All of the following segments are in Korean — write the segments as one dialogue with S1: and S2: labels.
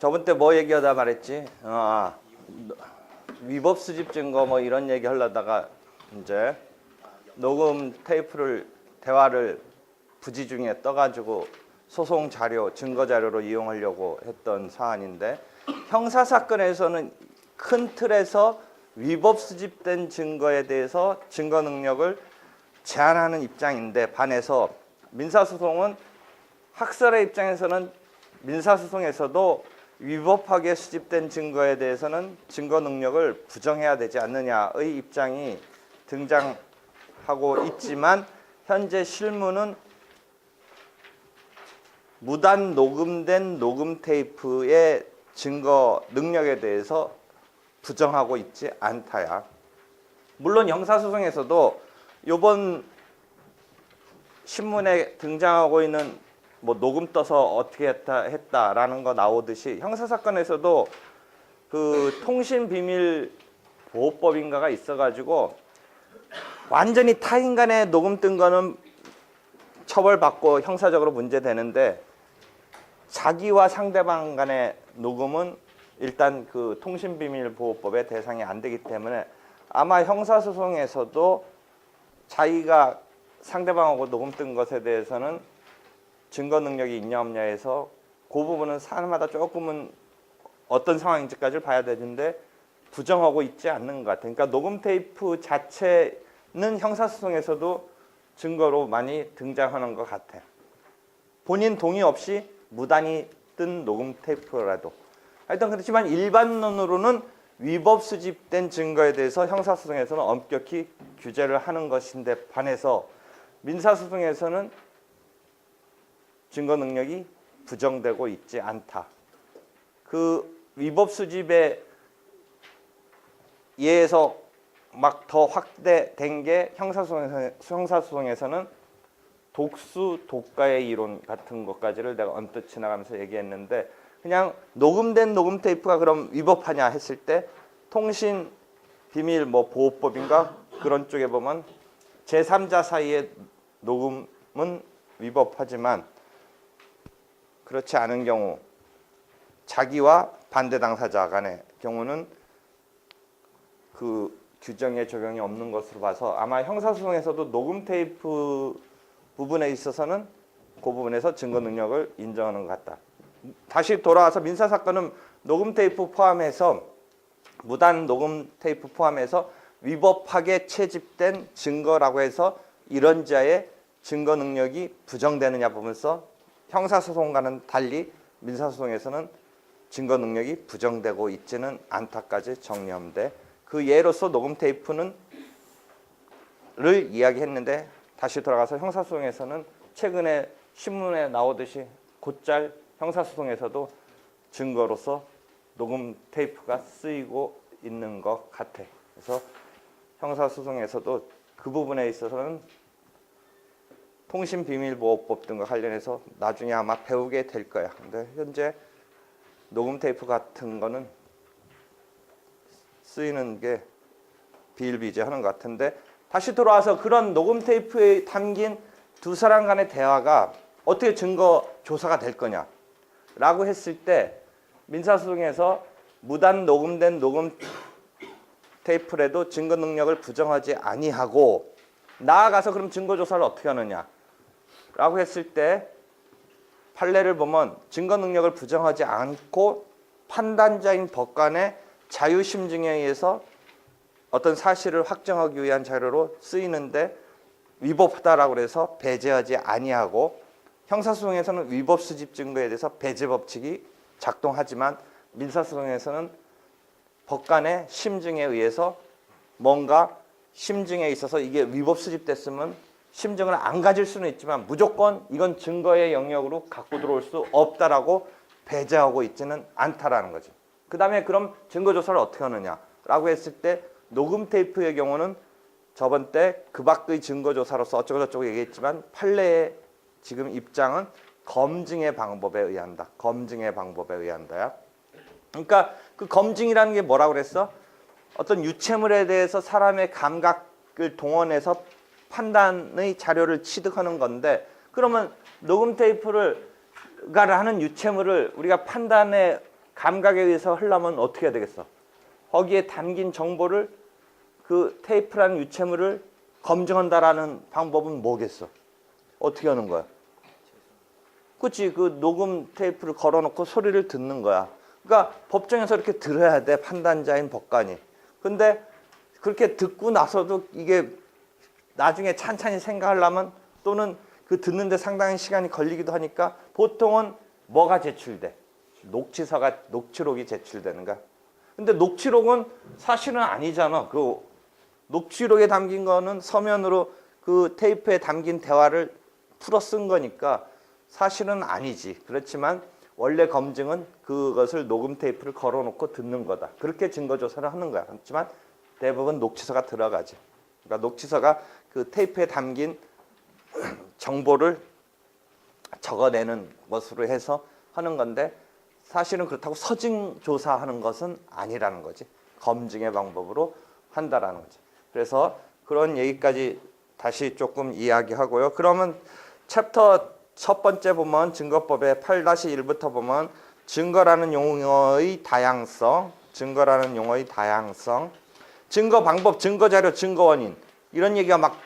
S1: 저번 때 뭐 얘기하다 말했지? 위법 수집 증거 뭐 이런 얘기 하려다가 이제 녹음 테이프를 대화를 부지 중에 떠가지고 소송 자료, 증거 자료로 이용하려고 했던 사안인데 형사 사건에서는 큰 틀에서 위법 수집된 증거에 대해서 증거 능력을 제한하는 입장인데 반해서 민사소송은 학설의 입장에서는 민사소송에서도 위법하게 수집된 증거에 대해서는 증거 능력을 부정해야 되지 않느냐의 입장이 등장하고 있지만 현재 실무는 무단 녹음된 녹음 테이프의 증거 능력에 대해서 부정하고 있지 않다야. 물론 형사소송에서도 이번 신문에 등장하고 있는 뭐 녹음 떠서 어떻게 했다라는 거 나오듯이 형사사건에서도 그 통신비밀보호법인가가 있어가지고 완전히 타인 간에 녹음 뜬 거는 처벌받고 형사적으로 문제되는데 자기와 상대방 간의 녹음은 일단 그 통신비밀보호법의 대상이 안 되기 때문에 아마 형사소송에서도 자기가 상대방하고 녹음 뜬 것에 대해서는 증거 능력이 있냐 없냐에서 그 부분은 사람마다 조금은 어떤 상황인지까지를 봐야 되는데 부정하고 있지 않는 것 같아요. 그러니까 녹음 테이프 자체는 형사소송에서도 증거로 많이 등장하는 것 같아요. 본인 동의 없이 무단히 뜬 녹음 테이프라도. 하여튼 그렇지만 일반론으로는 위법 수집된 증거에 대해서 형사소송에서는 엄격히 규제를 하는 것인데 반해서 민사소송에서는 증거 능력이 부정되고 있지 않다. 그 위법 수집에 의해서 막 더 확대된 게 형사소송에서는 독수, 독가의 이론 같은 것까지를 내가 언뜻 지나가면서 얘기했는데 그냥 녹음된 녹음 테이프가 그럼 위법하냐 했을 때 통신 비밀 뭐 보호법인가 그런 쪽에 보면 제3자 사이의 녹음은 위법하지만 그렇지 않은 경우 자기와 반대 당사자 간의 경우는 그 규정에 적용이 없는 것으로 봐서 아마 형사소송에서도 녹음 테이프 부분에 있어서는 그 부분에서 증거 능력을 인정하는 것 같다. 다시 돌아와서 민사사건은 녹음 테이프 포함해서 무단 녹음 테이프 포함해서 위법하게 채집된 증거라고 해서 이런 자의 증거 능력이 부정되느냐 보면서 형사소송과는 달리 민사소송에서는 증거 능력이 부정되고 있지는 않다까지 정리하면 돼. 그 예로서 녹음 테이프는 를 이야기했는데 다시 돌아가서 형사소송에서는 최근에 신문에 나오듯이 곧잘 형사소송에서도 증거로서 녹음 테이프가 쓰이고 있는 것 같아. 그래서 형사소송에서도 그 부분에 있어서는 통신비밀보호법 등과 관련해서 나중에 아마 배우게 될 거야. 근데 현재 녹음 테이프 같은 거는 쓰이는 게 비일비재하는 것 같은데 다시 돌아와서 그런 녹음 테이프에 담긴 두 사람 간의 대화가 어떻게 증거 조사가 될 거냐라고 했을 때 민사소송에서 무단 녹음된 녹음 테이프라도 증거 능력을 부정하지 아니하고 나아가서 그럼 증거 조사를 어떻게 하느냐라고 했을 때 판례를 보면 증거 능력을 부정하지 않고 판단자인 법관의 자유심증에 의해서 어떤 사실을 확정하기 위한 자료로 쓰이는데 위법하다라고 해서 배제하지 아니하고 형사소송에서는 위법 수집 증거에 대해서 배제 법칙이 작동하지만 민사소송에서는 법관의 심증에 의해서 뭔가 심증에 있어서 이게 위법 수집됐으면 심증을 안 가질 수는 있지만 무조건 이건 증거의 영역으로 갖고 들어올 수 없다라고 배제하고 있지는 않다라는 거지. 그 다음에 그럼 증거조사를 어떻게 하느냐라고 했을 때 녹음 테이프의 경우는 저번 때 그 밖의 증거조사로서 어쩌고저쩌고 얘기했지만 판례의 지금 입장은 검증의 방법에 의한다. 검증의 방법에 의한다야. 그러니까 그 검증이라는 게 뭐라고 그랬어? 어떤 유체물에 대해서 사람의 감각을 동원해서 판단의 자료를 취득하는 건데 그러면 녹음 테이프를 하는 유체물을 우리가 판단의 감각에 의해서 하려면 어떻게 해야 되겠어? 거기에 담긴 정보를 그 테이프라는 유체물을 검증한다라는 방법은 뭐겠어? 어떻게 하는 거야? 그치? 그 녹음 테이프를 걸어놓고 소리를 듣는 거야. 그러니까 법정에서 이렇게 들어야 돼, 판단자인 법관이. 근데 그렇게 듣고 나서도 이게 나중에 찬찬히 생각하려면 또는 그 듣는데 상당히 시간이 걸리기도 하니까 보통은 뭐가 제출돼? 녹취록이 제출되는가? 근데 녹취록은 사실은 아니잖아. 그 녹취록에 담긴 거는 서면으로 그 테이프에 담긴 대화를 풀어 쓴 거니까 사실은 아니지. 그렇지만 원래 검증은 그것을 녹음 테이프를 걸어놓고 듣는 거다. 그렇게 증거조사를 하는 거야. 그렇지만 대부분 녹취서가 들어가지. 그러니까 녹취서가 그 테이프에 담긴 정보를 적어내는 것으로 해서 하는 건데 사실은 그렇다고 서증 조사하는 것은 아니라는 거지. 검증의 방법으로 한다라는 거지. 그래서 그런 얘기까지 다시 조금 이야기하고요. 그러면 챕터 첫 번째 보면 증거법의 8-1부터 보면 증거라는 용어의 다양성, 증거 방법, 증거 자료, 증거 원인 이런 얘기가 막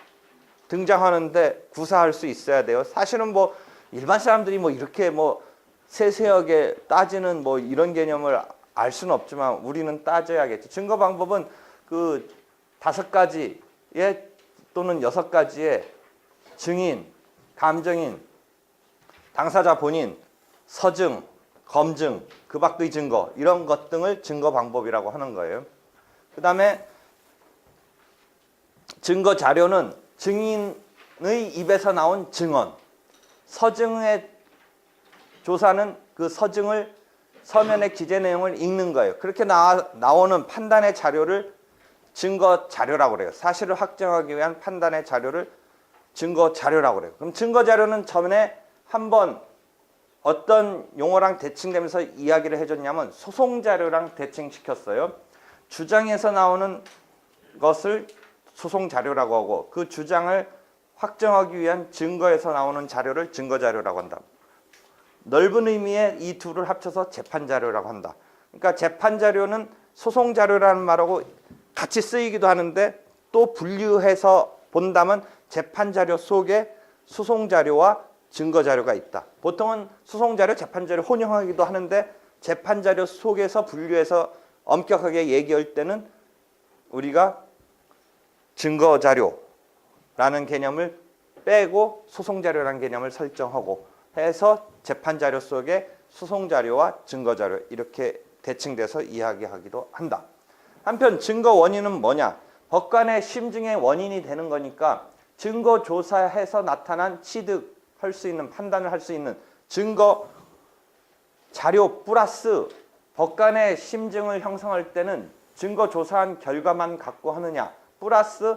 S1: 등장하는데 구사할 수 있어야 돼요. 사실은 뭐 일반 사람들이 뭐 이렇게 뭐 세세하게 따지는 뭐 이런 개념을 알 수는 없지만 우리는 따져야겠죠. 증거 방법은 그 5가지의 또는 6가지의 증인, 감정인, 당사자 본인, 서증, 검증, 그 밖의 증거 이런 것 등을 증거 방법이라고 하는 거예요. 그 다음에 증거 자료는 증인의 입에서 나온 증언, 서증의 조사는 그 서증을 서면의 기재 내용을 읽는 거예요. 그렇게 나오는 판단의 자료를 증거 자료라고 그래요. 사실을 확정하기 위한 판단의 자료를 증거 자료라고 그래요. 그럼 증거 자료는 전에 한번 어떤 용어랑 대칭되면서 이야기를 해줬냐면 소송 자료랑 대칭시켰어요. 주장에서 나오는 것을 소송 자료라고 하고 그 주장을 확정하기 위한 증거에서 나오는 자료를 증거 자료라고 한다. 넓은 의미의 이 둘을 합쳐서 재판 자료라고 한다. 그러니까 재판 자료는 소송 자료라는 말하고 같이 쓰이기도 하는데 또 분류해서 본다면 재판 자료 속에 소송 자료와 증거 자료가 있다. 보통은 소송 자료, 재판 자료 혼용하기도 하는데 재판 자료 속에서 분류해서 엄격하게 얘기할 때는 우리가 증거 자료라는 개념을 빼고 소송 자료라는 개념을 설정하고 해서 재판 자료 속에 소송 자료와 증거 자료 이렇게 대칭돼서 이야기하기도 한다. 한편 증거 원인은 뭐냐? 법관의 심증의 원인이 되는 거니까 증거 조사해서 나타난 취득할 수 있는 판단을 할 수 있는 증거 자료 플러스 법관의 심증을 형성할 때는 증거 조사한 결과만 갖고 하느냐 플러스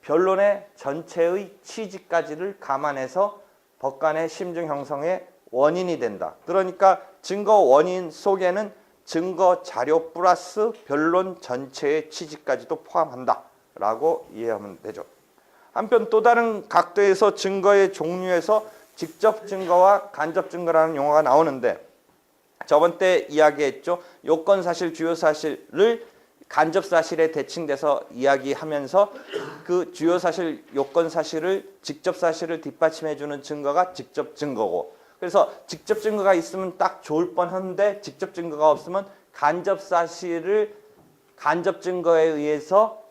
S1: 변론의 전체의 취지까지를 감안해서 법관의 심증 형성의 원인이 된다. 그러니까 증거 원인 속에는 증거 자료 플러스 변론 전체의 취지까지도 포함한다 라고 이해하면 되죠. 한편 또 다른 각도에서 증거의 종류에서 직접 증거와 간접 증거라는 용어가 나오는데 저번 때 이야기했죠. 요건 사실, 주요 사실을 간접 사실에 대칭돼서 이야기하면서 그 주요 사실, 요건 사실을 직접 사실을 뒷받침해 주는 증거가 직접 증거고 그래서 직접 증거가 있으면 딱 좋을 뻔한데 직접 증거가 없으면 간접 사실을 간접 증거에 의해서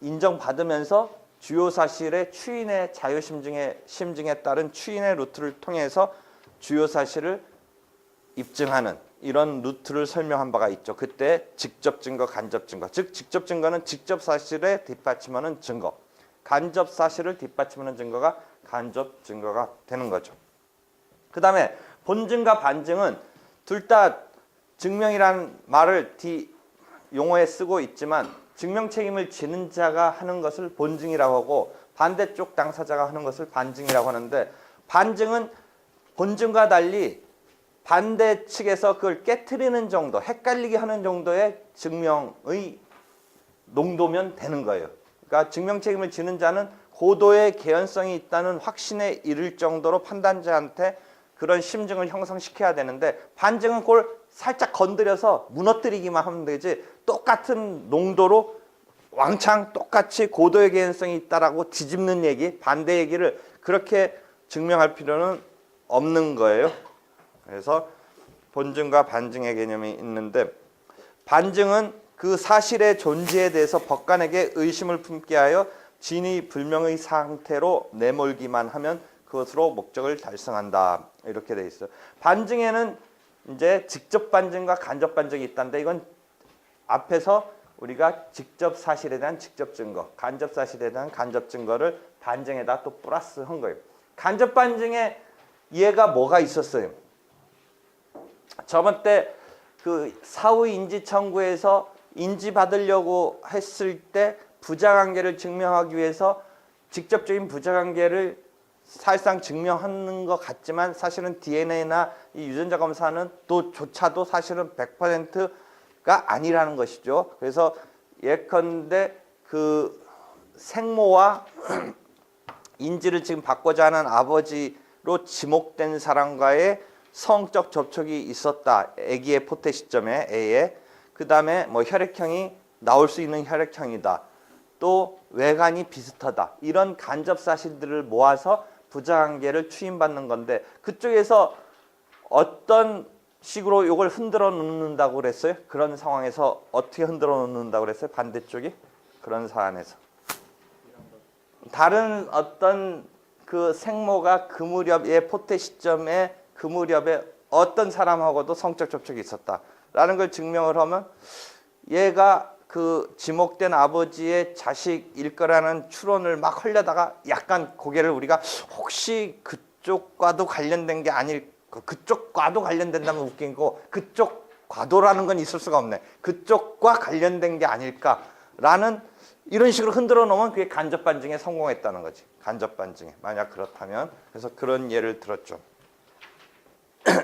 S1: 인정받으면서 주요 사실의 추인의 심증에 따른 추인의 루트를 통해서 주요 사실을 입증하는 이런 루트를 설명한 바가 있죠. 그때 직접 증거, 간접 증거. 즉 직접 증거는 직접 사실에 뒷받침하는 증거. 간접 사실을 뒷받침하는 증거가 간접 증거가 되는 거죠. 그 다음에 본증과 반증은 둘 다 증명이라는 말을 용어에 쓰고 있지만 증명 책임을 지는 자가 하는 것을 본증이라고 하고 반대쪽 당사자가 하는 것을 반증이라고 하는데 반증은 본증과 달리 반대 측에서 그걸 깨트리는 정도, 헷갈리게 하는 정도의 증명의 농도면 되는 거예요. 그러니까 증명 책임을 지는 자는 고도의 개연성이 있다는 확신에 이를 정도로 판단자한테 그런 심증을 형성시켜야 되는데 반증은 그걸 살짝 건드려서 무너뜨리기만 하면 되지 똑같은 농도로 왕창 똑같이 고도의 개연성이 있다라고 뒤집는 얘기, 반대 얘기를 그렇게 증명할 필요는 없는 거예요. 그래서 본증과 반증의 개념이 있는데, 반증은 그 사실의 존재에 대해서 법관에게 의심을 품게 하여 진위 불명의 상태로 내몰기만 하면 그것으로 목적을 달성한다. 이렇게 돼 있어요. 반증에는 이제 직접 반증과 간접 반증이 있다는데, 이건 앞에서 우리가 직접 사실에 대한 직접 증거, 간접 사실에 대한 간접 증거를 반증에다 또 플러스 한 거예요. 간접 반증에 얘가 뭐가 있었어요? 저번 때 그 사후 인지 청구에서 인지 받으려고 했을 때 부자관계를 증명하기 위해서 직접적인 부자관계를 사실상 증명하는 것 같지만 사실은 DNA나 이 유전자 검사는 조차도 사실은 100%가 아니라는 것이죠. 그래서 예컨대 그 생모와 인지를 지금 받고자 하는 아버지로 지목된 사람과의 성적 접촉이 있었다. 아기의 포태 시점에 A에. 그 다음에 뭐 혈액형이 나올 수 있는 혈액형이다. 또 외관이 비슷하다. 이런 간접 사실들을 모아서 부자관계를 추인받는 건데, 그쪽에서 어떤 식으로 이걸 흔들어 놓는다고 그랬어요? 그런 상황에서 어떻게 흔들어 놓는다고 그랬어요? 반대쪽이? 그런 사안에서. 다른 어떤 그 생모가 그 무렵의 포태 시점에 그 무렵에 어떤 사람하고도 성적 접촉이 있었다라는 걸 증명을 하면 얘가 그 지목된 아버지의 자식일 거라는 추론을 막 하려다가 약간 고개를 우리가 혹시 그쪽과도 관련된 게 아닐, 그쪽과도 관련된다면 웃긴 거, 그쪽과도라는 건 있을 수가 없네. 그쪽과 관련된 게 아닐까라는 이런 식으로 흔들어 놓으면 그게 간접 반증에 성공했다는 거지. 간접 반증에. 만약 그렇다면. 그래서 그런 예를 들었죠.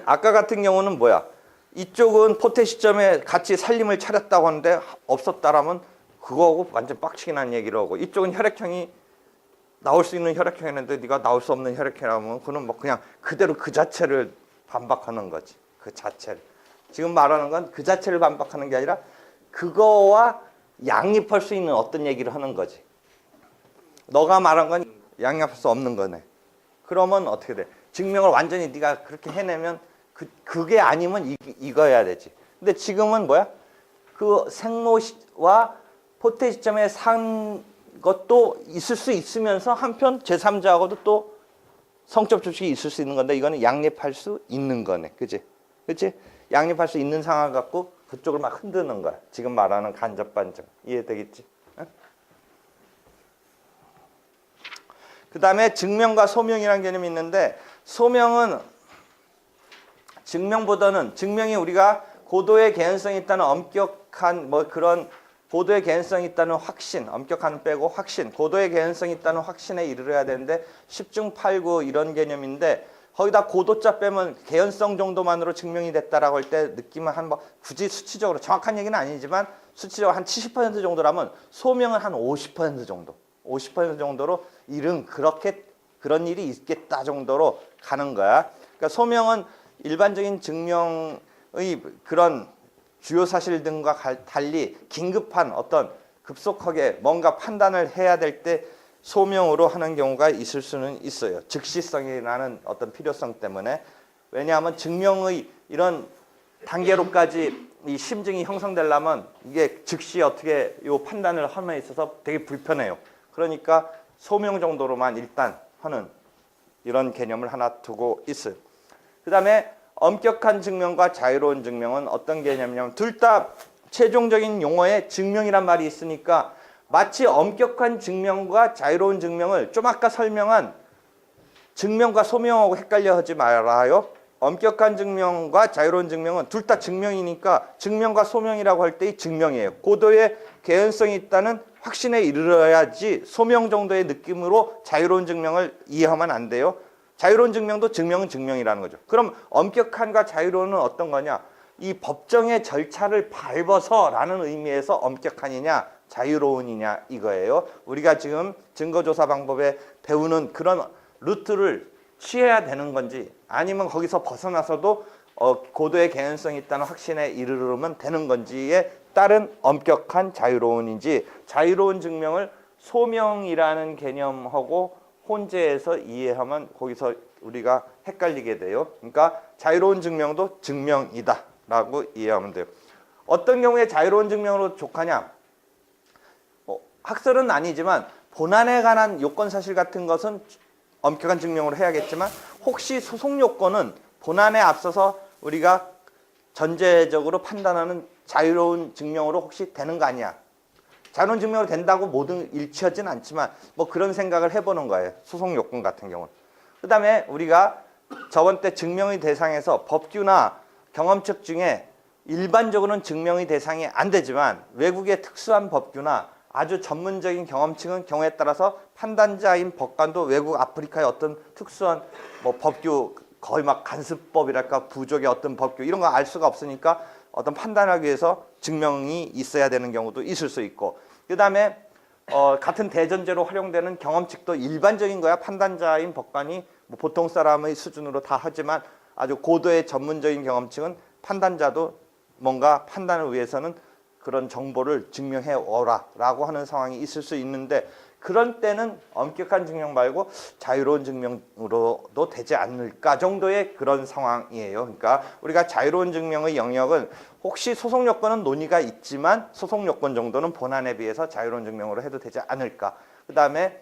S1: 아까 같은 경우는 뭐야? 이쪽은 포태 시점에 같이 살림을 차렸다고 하는데 없었다라면 그거하고 완전 빡치게 난 얘기를 하고, 이쪽은 혈액형이 나올 수 있는 혈액형이었는데 네가 나올 수 없는 혈액형이라면 그는 뭐 그냥 그대로 그 자체를 반박하는 거지. 그 자체를. 지금 말하는 건 그 자체를 반박하는 게 아니라 그거와 양립할 수 있는 어떤 얘기를 하는 거지. 너가 말한 건 양립할 수 없는 거네. 그러면 어떻게 돼? 증명을 완전히 네가 그렇게 해내면 그게 아니면 이거야 되지. 근데 지금은 뭐야? 그 생모와 포태 시점에 산 것도 있을 수 있으면서 한편 제3자하고도 또 성적 접촉이 있을 수 있는 건데, 이거는 양립할 수 있는 거네. 그치? 그치? 양립할 수 있는 상황 갖고 그쪽을 막 흔드는 거야. 지금 말하는 간접 반증. 이해되겠지? 응? 그 다음에 증명과 소명이라는 개념이 있는데, 소명은 증명보다는, 증명이 우리가 고도의 개연성이 있다는 엄격한 뭐 그런 고도의 개연성이 있다는 확신, 엄격한 빼고 확신, 고도의 개연성이 있다는 확신에 이르러야 되는데 10중 8구 이런 개념인데, 거기다 고도자 빼면 개연성 정도만으로 증명이 됐다라고 할 때 느낌은 한 뭐 굳이 수치적으로 정확한 얘기는 아니지만 수치적으로 한 70% 정도라면 소명은 한 50% 정도, 50% 정도로 일은 그런 일이 있겠다 정도로 가는 거야. 그러니까 소명은 일반적인 증명의 그런 주요 사실 등과 달리 긴급한 어떤 급속하게 뭔가 판단을 해야 될 때 소명으로 하는 경우가 있을 수는 있어요. 즉시성이라는 어떤 필요성 때문에. 왜냐하면 증명의 이런 단계로까지 이 심증이 형성되려면 이게 즉시 어떻게 이 판단을 함에 있어서 되게 불편해요. 그러니까 소명 정도로만 일단 하는 이런 개념을 하나 두고 있어요. 그 다음에 엄격한 증명과 자유로운 증명은 어떤 개념이냐면, 둘 다 최종적인 용어에 증명이란 말이 있으니까 마치 엄격한 증명과 자유로운 증명을 좀 아까 설명한 증명과 소명하고 헷갈려 하지 말아요. 엄격한 증명과 자유로운 증명은 둘 다 증명이니까 증명과 소명이라고 할 때의 증명이에요. 고도의 개연성이 있다는 확신에 이르러야지 소명 정도의 느낌으로 자유로운 증명을 이해하면 안 돼요. 자유로운 증명도 증명은 증명이라는 거죠. 그럼 엄격한과 자유로운은 어떤 거냐? 이 법정의 절차를 밟아서라는 의미에서 엄격한이냐 자유로운이냐 이거예요. 우리가 지금 증거조사 방법에 배우는 그런 루트를 취해야 되는 건지, 아니면 거기서 벗어나서도 고도의 개연성이 있다는 확신에 이르르면 되는 건지에 따른 엄격한 자유로운인지 자유로운 증명을 소명이라는 개념하고 혼재해서 이해하면 거기서 우리가 헷갈리게 돼요. 그러니까 자유로운 증명도 증명이다 라고 이해하면 돼요. 어떤 경우에 자유로운 증명으로 족하냐? 학설은 아니지만 본안에 관한 요건 사실 같은 것은 엄격한 증명으로 해야겠지만 혹시 소송 요건은 본안에 앞서서 우리가 전제적으로 판단하는 자유로운 증명으로 혹시 되는 거 아니야? 자유로운 증명으로 된다고 모두 일치하진 않지만 뭐 그런 생각을 해보는 거예요. 소송 요건 같은 경우는. 그 다음에 우리가 저번 때 증명의 대상에서 법규나 경험책 중에 일반적으로는 증명의 대상이 안 되지만 외국의 특수한 법규나 아주 전문적인 경험칙은 경우에 따라서 판단자인 법관도 외국 아프리카의 어떤 특수한 뭐 법규 거의 막 간습법이랄까 부족의 어떤 법규 이런 거 알 수가 없으니까 어떤 판단하기 위해서 증명이 있어야 되는 경우도 있을 수 있고 그 다음에 같은 대전제로 활용되는 경험칙도 일반적인 거야. 판단자인 법관이 뭐 보통 사람의 수준으로 다 하지만 아주 고도의 전문적인 경험칙은 판단자도 뭔가 판단을 위해서는 그런 정보를 증명해 오라 라고 하는 상황이 있을 수 있는데 그런 때는 엄격한 증명 말고 자유로운 증명으로도 되지 않을까 정도의 그런 상황이에요. 그러니까 우리가 자유로운 증명의 영역은 혹시 소송 요건은 논의가 있지만 소송 요건 정도는 본안에 비해서 자유로운 증명으로 해도 되지 않을까. 그 다음에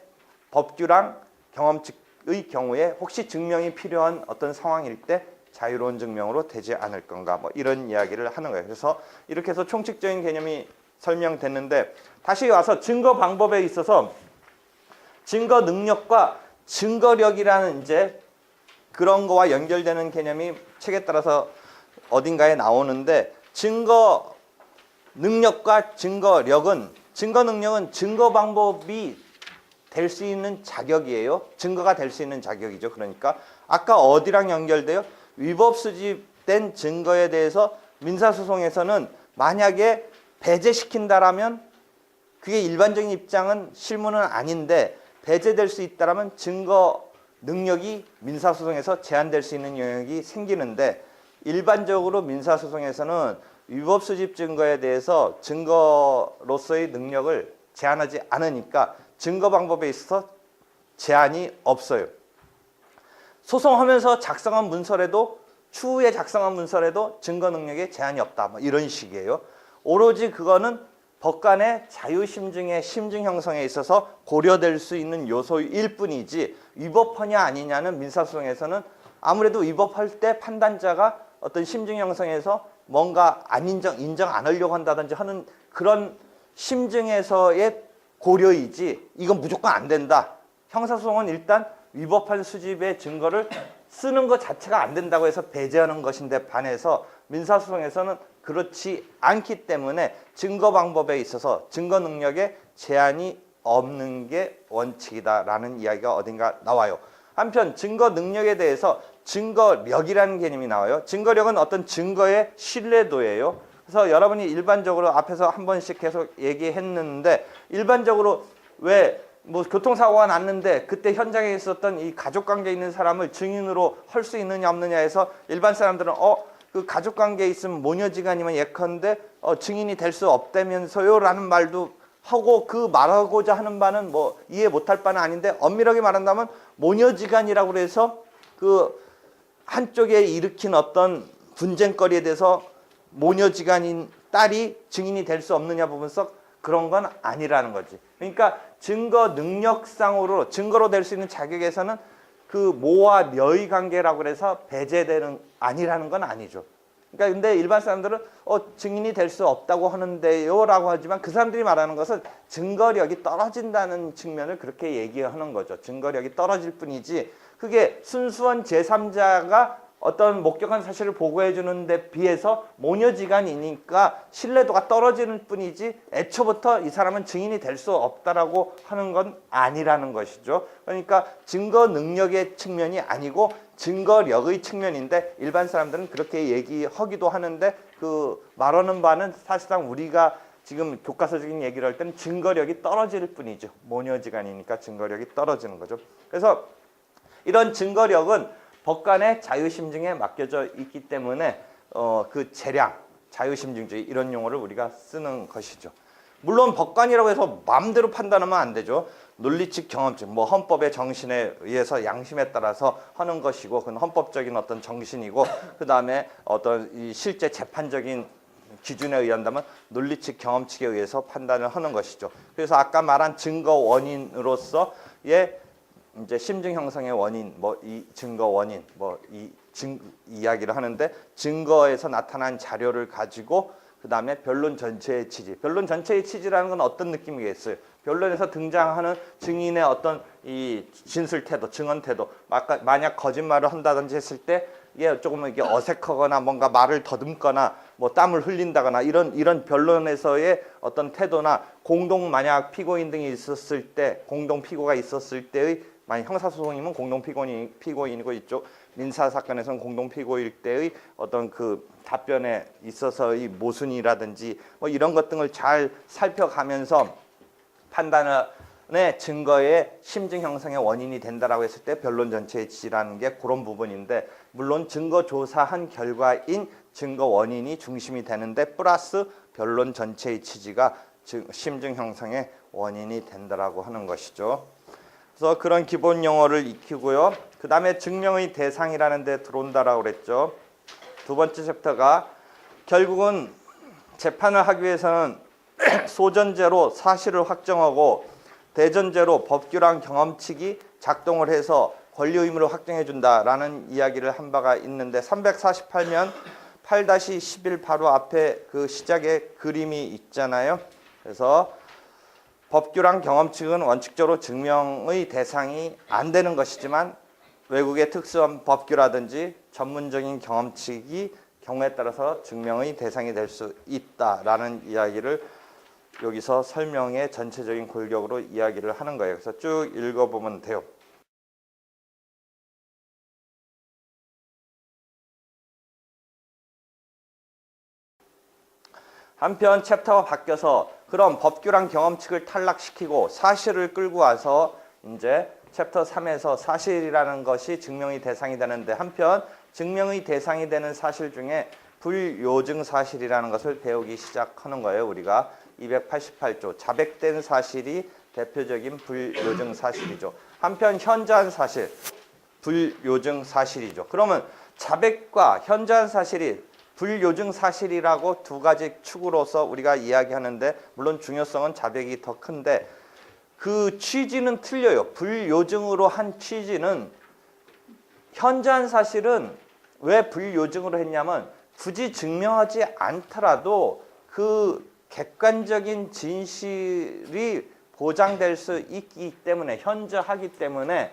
S1: 법규랑 경험칙의 경우에 혹시 증명이 필요한 어떤 상황일 때 자유로운 증명으로 되지 않을 건가 뭐 이런 이야기를 하는 거예요. 그래서 이렇게 해서 총칙적인 개념이 설명됐는데 다시 와서 증거 방법에 있어서 증거 능력과 증거력이라는 이제 그런 거와 연결되는 개념이 책에 따라서 어딘가에 나오는데 증거 능력과 증거력은 증거 능력은 증거 방법이 될 수 있는 자격이에요. 증거가 될 수 있는 자격이죠. 그러니까 아까 어디랑 연결돼요? 위법 수집된 증거에 대해서 민사소송에서는 만약에 배제시킨다라면 그게 일반적인 입장은 실무는 아닌데 배제될 수 있다라면 증거 능력이 민사소송에서 제한될 수 있는 영역이 생기는데 일반적으로 민사소송에서는 위법 수집 증거에 대해서 증거로서의 능력을 제한하지 않으니까 증거 방법에 있어서 제한이 없어요. 소송하면서 작성한 문서라도 추후에 작성한 문서라도 증거 능력에 제한이 없다. 뭐 이런 식이에요. 오로지 그거는 법관의 자유심증의 심증 형성에 있어서 고려될 수 있는 요소일 뿐이지 위법하냐 아니냐는 민사소송에서는 아무래도 위법할 때 판단자가 어떤 심증 형성에서 뭔가 인정 안 하려고 한다든지 하는 그런 심증에서의 고려이지 이건 무조건 안 된다. 형사소송은 일단 위법한 수집의 증거를 쓰는 것 자체가 안 된다고 해서 배제하는 것인데 반해서 민사소송에서는 그렇지 않기 때문에 증거 방법에 있어서 증거 능력에 제한이 없는 게 원칙이다라는 이야기가 어딘가 나와요. 한편 증거 능력에 대해서 증거력이라는 개념이 나와요. 증거력은 어떤 증거의 신뢰도예요. 그래서 여러분이 일반적으로 앞에서 한 번씩 계속 얘기했는데 일반적으로 왜 뭐 교통사고가 났는데 그때 현장에 있었던 이 가족관계에 있는 사람을 증인으로 할 수 있느냐 없느냐 해서 일반 사람들은 그 가족관계에 있으면 모녀지간이면 예컨대 증인이 될 수 없다면서요 라는 말도 하고 그 말하고자 하는 바는 뭐 이해 못할 바는 아닌데 엄밀하게 말한다면 모녀지간이라고 해서 그 한쪽에 일으킨 어떤 분쟁거리에 대해서 모녀지간인 딸이 증인이 될 수 없느냐 부분서 그런 건 아니라는 거지. 그러니까 증거 능력상으로 증거로 될 수 있는 자격에서는 그 모와 녀의 관계라고 해서 배제되는 아니라는 건 아니죠. 그러니까 근데 일반 사람들은 증인이 될 수 없다고 하는데요 라고 하지만 그 사람들이 말하는 것은 증거력이 떨어진다는 측면을 그렇게 얘기하는 거죠. 증거력이 떨어질 뿐이지 그게 순수한 제3자가 어떤 목격한 사실을 보고해 주는 데 비해서 모녀지간이니까 신뢰도가 떨어지는 뿐이지 애초부터 이 사람은 증인이 될 수 없다라고 하는 건 아니라는 것이죠. 그러니까 증거 능력의 측면이 아니고 증거력의 측면인데 일반 사람들은 그렇게 얘기하기도 하는데 그 말하는 바는 사실상 우리가 지금 교과서적인 얘기를 할 때는 증거력이 떨어질 뿐이죠. 모녀지간이니까 증거력이 떨어지는 거죠. 그래서 이런 증거력은 법관의 자유심증에 맡겨져 있기 때문에 그 재량, 자유심증주의 이런 용어를 우리가 쓰는 것이죠. 물론 법관이라고 해서 마음대로 판단하면 안 되죠. 논리적 경험칙, 뭐 헌법의 정신에 의해서 양심에 따라서 하는 것이고, 그건 헌법적인 어떤 정신이고, 그 다음에 어떤 이 실제 재판적인 기준에 의한다면 논리적 경험칙에 의해서 판단을 하는 것이죠. 그래서 아까 말한 증거 원인으로서의 이제 심증 형성의 원인, 뭐 이 증거 원인, 뭐 이야기를 하는데, 증거에서 나타난 자료를 가지고 그 다음에 변론 전체의 취지. 변론 전체의 취지라는 건 어떤 느낌이겠어요? 변론에서 등장하는 증인의 어떤 이 진술 태도, 증언 태도. 만약 거짓말을 한다든지 했을 때 이게 조금 이게 어색하거나 뭔가 말을 더듬거나 뭐 땀을 흘린다거나 이런 변론에서의 어떤 태도나, 공동 만약 피고인 등이 있었을 때, 공동 피고가 있었을 때의, 만약 형사소송이면 공동 피고인이고 이쪽 민사 사건에서는 공동 피고일 때의 어떤 그 답변에 있어서의 모순이라든지 뭐 이런 것 등을 잘 살펴가면서 판단의 증거의 심증 형성의 원인이 된다라고 했을 때 변론 전체의 취지라는 게 그런 부분인데, 물론 증거 조사한 결과인 증거 원인이 중심이 되는데 플러스 변론 전체의 취지가 심증 형성의 원인이 된다라고 하는 것이죠. 그래서 그런 기본 용어를 익히고요. 그 다음에 증명의 대상이라는 데 들어온다라고 그랬죠. 두 번째 챕터가 결국은 재판을 하기 위해서는 소전제로 사실을 확정하고 대전제로 법규랑 경험칙이 작동을 해서 권리 의무를 확정해 준다라는 이야기를 한 바가 있는데, 348면 8-11 바로 앞에 그 시작에 그림이 있잖아요. 그래서 법규랑 경험칙은 원칙적으로 증명의 대상이 안 되는 것이지만 외국의 특수한 법규라든지 전문적인 경험칙이 경우에 따라서 증명의 대상이 될 수 있다라는 이야기를 여기서 설명의 전체적인 골격으로 이야기를 하는 거예요. 그래서 쭉 읽어보면 돼요. 한편 챕터가 바뀌어서 그럼 법규랑 경험칙을 탈락시키고 사실을 끌고 와서 이제 챕터 3에서 사실이라는 것이 증명의 대상이 되는데, 한편 증명의 대상이 되는 사실 중에 불요증 사실이라는 것을 배우기 시작하는 거예요. 우리가 288조 자백된 사실이 대표적인 불요증 사실이죠. 한편 현저한 사실, 불요증 사실이죠. 그러면 자백과 현저한 사실이 불요증 사실이라고 두 가지 축으로서 우리가 이야기하는데, 물론 중요성은 자백이 더 큰데 그 취지는 틀려요. 불요증으로 한 취지는, 현저한 사실은 왜 불요증으로 했냐면 굳이 증명하지 않더라도 그 객관적인 진실이 보장될 수 있기 때문에, 현저하기 때문에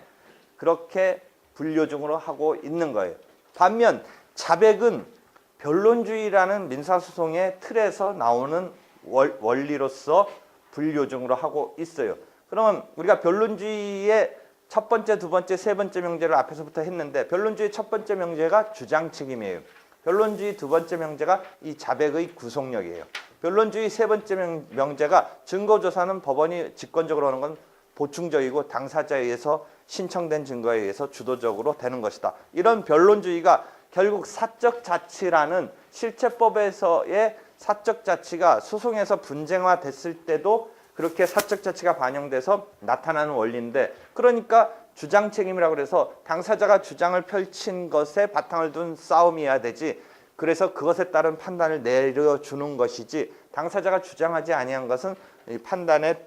S1: 그렇게 불요증으로 하고 있는 거예요. 반면 자백은 변론주의라는 민사소송의 틀에서 나오는 원리로서 불요증으로 하고 있어요. 그러면 우리가 변론주의의 첫 번째, 두 번째, 세 번째 명제를 앞에서부터 했는데, 변론주의 첫 번째 명제가 주장 책임이에요. 변론주의 두 번째 명제가 이 자백의 구속력이에요. 변론주의 세 번째 명제가 증거조사는 법원이 직권적으로 하는 건 보충적이고 당사자에 의해서 신청된 증거에 의해서 주도적으로 되는 것이다. 이런 변론주의가 결국 사적 자치라는 실체법에서의 사적 자치가 소송에서 분쟁화됐을 때도 그렇게 사적 자치가 반영돼서 나타나는 원리인데, 그러니까 주장 책임이라고 해서 당사자가 주장을 펼친 것에 바탕을 둔 싸움이어야 되지, 그래서 그것에 따른 판단을 내려주는 것이지, 당사자가 주장하지 아니한 것은 이 판단의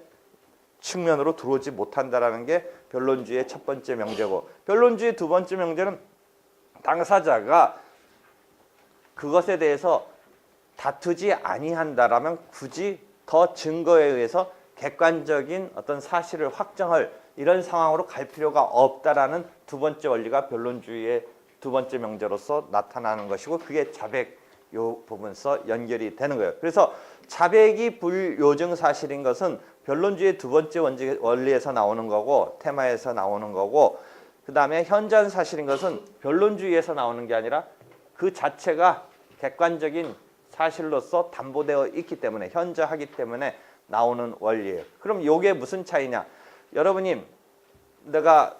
S1: 측면으로 들어오지 못한다라는 게 변론주의의 첫 번째 명제고, 변론주의 두 번째 명제는 당사자가 그것에 대해서 다투지 아니한다라면 굳이 더 증거에 의해서 객관적인 어떤 사실을 확정할 이런 상황으로 갈 필요가 없다라는 두 번째 원리가 변론주의의 두 번째 명제로서 나타나는 것이고, 그게 자백 요 부분서 연결이 되는 거예요. 그래서 자백이 불요증 사실인 것은 변론주의의 두 번째 원리에서 나오는 거고, 테마에서 나오는 거고, 그 다음에 현저한 사실인 것은 변론주의에서 나오는 게 아니라 그 자체가 객관적인 사실로서 담보되어 있기 때문에, 현저하기 때문에 나오는 원리예요. 그럼 이게 무슨 차이냐? 여러분이 내가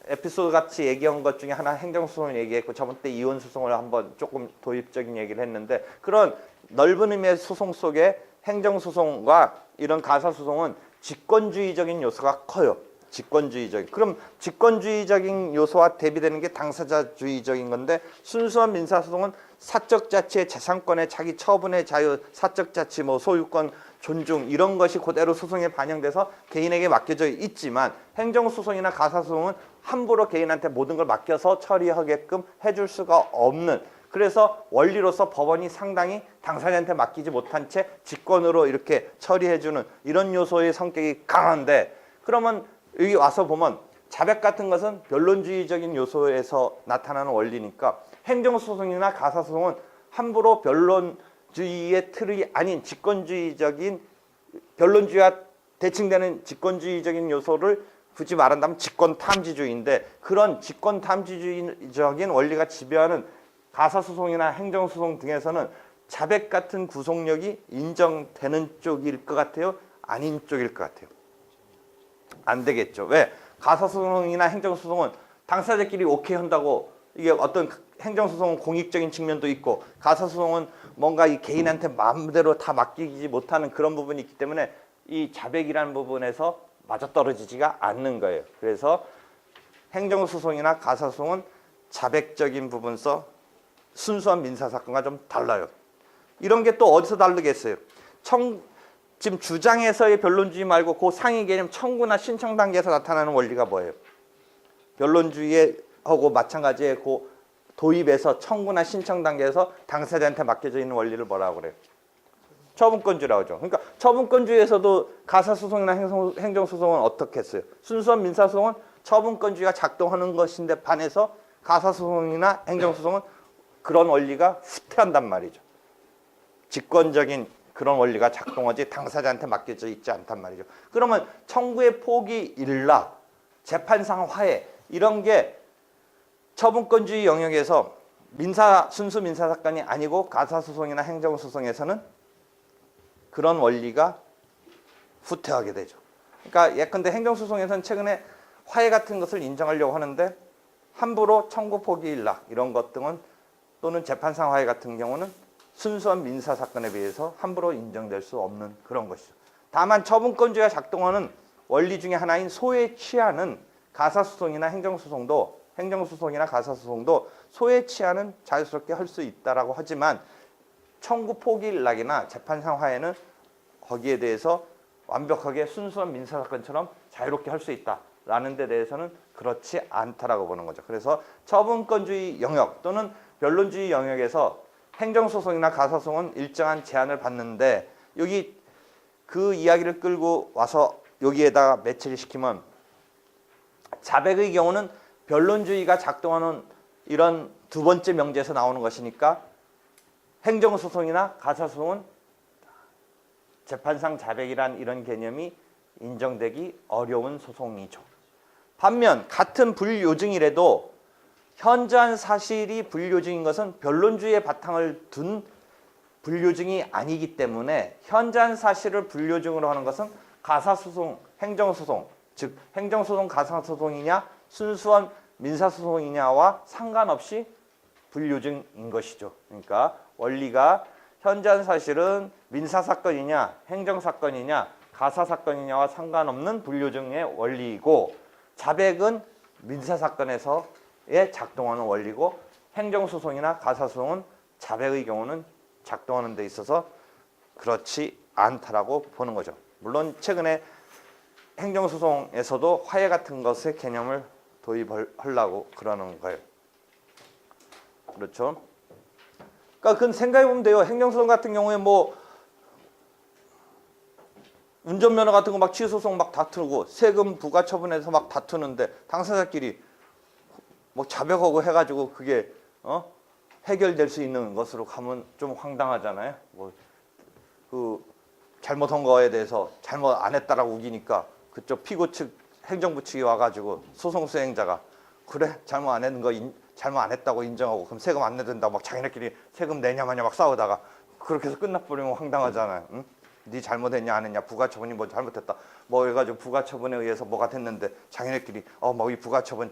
S1: 에피소드 같이 얘기한 것 중에 하나 행정소송을 얘기했고 저번 때 이혼소송을 한번 조금 도입적인 얘기를 했는데 그런 넓은 의미의 소송 속에 행정소송과 이런 가사소송은 직권주의적인 요소가 커요. 직권주의적인. 그럼 직권주의적인 요소와 대비되는 게 당사자주의적인 건데 순수한 민사소송은 사적 자치의 재산권의 자기 처분의 자유, 사적 자치, 뭐 소유권 존중 이런 것이 그대로 소송에 반영돼서 개인에게 맡겨져 있지만 행정소송이나 가사소송은 함부로 개인한테 모든 걸 맡겨서 처리하게끔 해줄 수가 없는 그래서 원리로서 법원이 상당히 당사자한테 맡기지 못한 채 직권으로 이렇게 처리해주는 이런 요소의 성격이 강한데 그러면 여기 와서 보면 자백 같은 것은 변론주의적인 요소에서 나타나는 원리니까 행정소송이나 가사소송은 함부로 변론주의의 틀이 아닌 직권주의적인 변론주의와 대칭되는 직권주의적인 요소를 굳이 말한다면 직권탐지주의인데 그런 직권탐지주의적인 원리가 지배하는 가사소송이나 행정소송 등에서는 자백 같은 구속력이 인정되는 쪽일 것 같아요? 아닌 쪽일 것 같아요? 안 되겠죠. 왜? 가사소송이나 행정소송은 당사자끼리 오케이 한다고 이게 어떤 행정소송은 공익적인 측면도 있고 가사소송은 뭔가 이 개인한테 마음대로 다 맡기지 못하는 그런 부분이 있기 때문에 이 자백이라는 부분에서 맞아떨어지지가 않는 거예요. 그래서 행정소송이나 가사소송은 자백적인 부분서 순수한 민사사건과 좀 달라요. 이런 게 또 어디서 다르겠어요? 지금 주장에서의 변론주의 말고 그 상위 개념 청구나 신청 단계에서 나타나는 원리가 뭐예요? 변론주의하고 마찬가지의 그 도입에서 청구나 신청 단계에서 당사자한테 맡겨져 있는 원리를 뭐라고 그래요? 처분권주의라고 하죠. 그러니까 처분권주의에서도 가사소송이나 행정소송은 어떻게 했어요? 순수한 민사소송은 처분권주의가 작동하는 것인데 반해서 가사소송이나 행정소송은 그런 원리가 후퇴한단 말이죠. 직권적인 그런 원리가 작동하지 당사자한테 맡겨져 있지 않단 말이죠. 그러면 청구의 폭이 일라, 재판상 화해 이런 게 처분권주의 영역에서 순수 민사사건이 아니고 가사소송이나 행정소송에서는 그런 원리가 후퇴하게 되죠. 그러니까 예컨대 행정소송에서는 최근에 화해 같은 것을 인정하려고 하는데 함부로 청구 폭이 일라 이런 것 등은 또는 재판상 화해 같은 경우는 순수한 민사사건에 비해서 함부로 인정될 수 없는 그런 것이죠. 다만 처분권주의가 작동하는 원리 중에 하나인 소에 취하는 가사소송이나 행정소송이나 가사소송도 소에 취하는 자유스럽게 할 수 있다라고 하지만 청구 포기 일락이나 재판상 화해는 거기에 대해서 완벽하게 순수한 민사사건처럼 자유롭게 할 수 있다라는 데 대해서는 그렇지 않다라고 보는 거죠. 그래서 처분권주의 영역 또는 변론주의 영역에서 행정소송이나 가사소송은 일정한 제한을 받는데 여기 그 이야기를 끌고 와서 여기에다가 매치를 시키면 자백의 경우는 변론주의가 작동하는 이런 두 번째 명제에서 나오는 것이니까 행정소송이나 가사소송은 재판상 자백이란 이런 개념이 인정되기 어려운 소송이죠. 반면 같은 불요증이라도 현저한 사실이 불요증인 것은 변론주의의 바탕을 둔 불요증이 아니기 때문에 현저한 사실을 불요증으로 하는 것은 가사소송, 행정소송, 즉 행정소송, 가사소송이냐 순수한 민사소송이냐와 상관없이 불요증인 것이죠. 그러니까 원리가 현저한 사실은 민사사건이냐 행정사건이냐 가사사건이냐와 상관없는 불요증의 원리이고 자백은 민사사건에서의 작동하는 원리고 행정소송이나 가사소송은 자백의 경우는 작동하는 데 있어서 그렇지 않다라고 보는 거죠. 물론 최근에 행정소송에서도 화해 같은 것의 개념을 도입하려고 그러는 거예요. 그렇죠? 그러니까 그건 생각해보면 돼요. 행정소송 같은 경우에 뭐 운전면허 같은 거 막 취소소송 막 다투고 세금 부과 처분해서 막 다투는데 당사자끼리 뭐 자백하고 해가지고 그게 해결될 수 있는 것으로 가면 좀 황당하잖아요. 뭐 그 잘못한 거에 대해서 잘못 안 했다라고 우기니까 그쪽 피고 측 행정부 측이 와가지고 소송 수행자가 그래 잘못 안 했는 거 잘못 안 했다고 인정하고 그럼 세금 안 내준다고 막 자기네끼리 세금 내냐 마냐 막 싸우다가 그렇게 해서 끝나버리면 황당하잖아요. 응? 네 잘못했냐 안 했냐 부가처분이 뭐 잘못했다 뭐 해가지고 부가처분에 의해서 뭐가 됐는데 자기네끼리 뭐 이 부가처분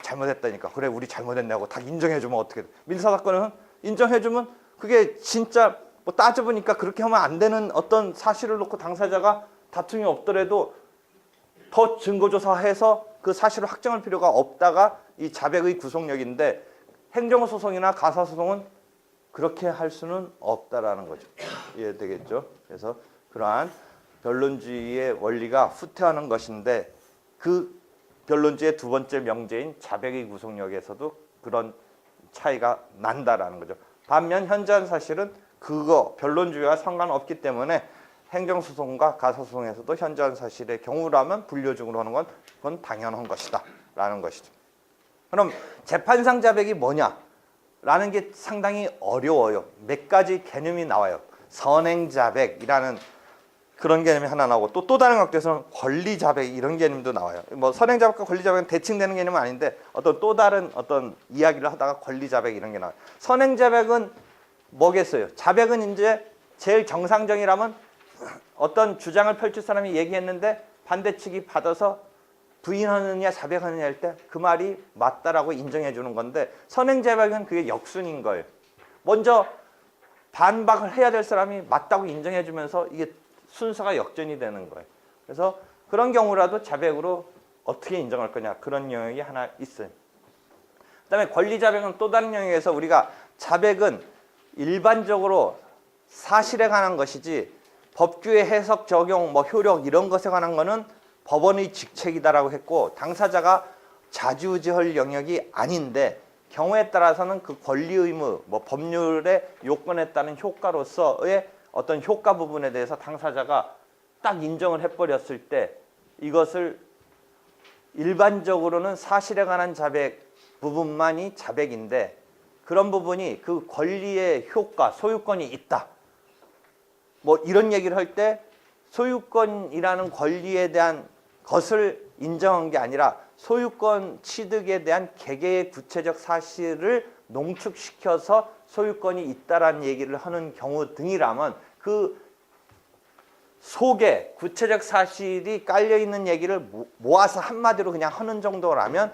S1: 잘못했다니까. 그래 우리 잘못했냐고 다 인정해주면 어떻게 돼? 민사사건은 인정해주면 그게 진짜 뭐 따져보니까 그렇게 하면 안 되는 어떤 사실을 놓고 당사자가 다툼이 없더라도 더 증거조사해서 그 사실을 확정할 필요가 없다가 이 자백의 구속력인데 행정소송이나 가사소송은 그렇게 할 수는 없다라는 거죠. 이해되겠죠? 그래서 그러한 변론주의의 원리가 후퇴하는 것인데 그 변론주의의 두 번째 명제인 자백의 구속력에서도 그런 차이가 난다라는 거죠. 반면 현저한 사실은 그거 변론주의와 상관없기 때문에 행정소송과 가사소송에서도 현저한 사실의 경우라면 불려중으로 하는 건 그건 당연한 것이다 라는 것이죠. 그럼 재판상 자백이 뭐냐? 라는 게 상당히 어려워요. 몇 가지 개념이 나와요. 선행자백이라는 그런 개념이 하나 나오고 또 다른 각도에서는 권리자백 이런 개념도 나와요. 뭐 선행자백과 권리자백은 대칭되는 개념은 아닌데 어떤 또 다른 어떤 이야기를 하다가 권리자백 이런 게 나와요. 선행자백은 뭐겠어요? 자백은 이제 제일 정상적이라면 어떤 주장을 펼칠 사람이 얘기했는데 반대측이 받아서 부인하느냐 자백하느냐 할 때 그 말이 맞다라고 인정해 주는 건데 선행자백은 그게 역순인 거예요. 먼저 반박을 해야 될 사람이 맞다고 인정해 주면서 이게 순서가 역전이 되는 거예요. 그래서 그런 경우라도 자백으로 어떻게 인정할 거냐 그런 영역이 하나 있어요. 그다음에 권리자백은 또 다른 영역에서 우리가 자백은 일반적으로 사실에 관한 것이지 법규의 해석, 적용, 뭐 효력 이런 것에 관한 거는 법원의 직책이다라고 했고 당사자가 좌지우지할 영역이 아닌데 경우에 따라서는 그 권리 의무, 뭐 법률의 요건에 따른 효과로서의 어떤 효과 부분에 대해서 당사자가 딱 인정을 해버렸을 때 이것을 일반적으로는 사실에 관한 자백 부분만이 자백인데 그런 부분이 그 권리의 효과, 소유권이 있다. 뭐 이런 얘기를 할 때 소유권이라는 권리에 대한 것을 인정한 게 아니라 소유권 취득에 대한 개개의 구체적 사실을 농축시켜서 소유권이 있다라는 얘기를 하는 경우 등이라면 그 속에 구체적 사실이 깔려있는 얘기를 모아서 한마디로 그냥 하는 정도라면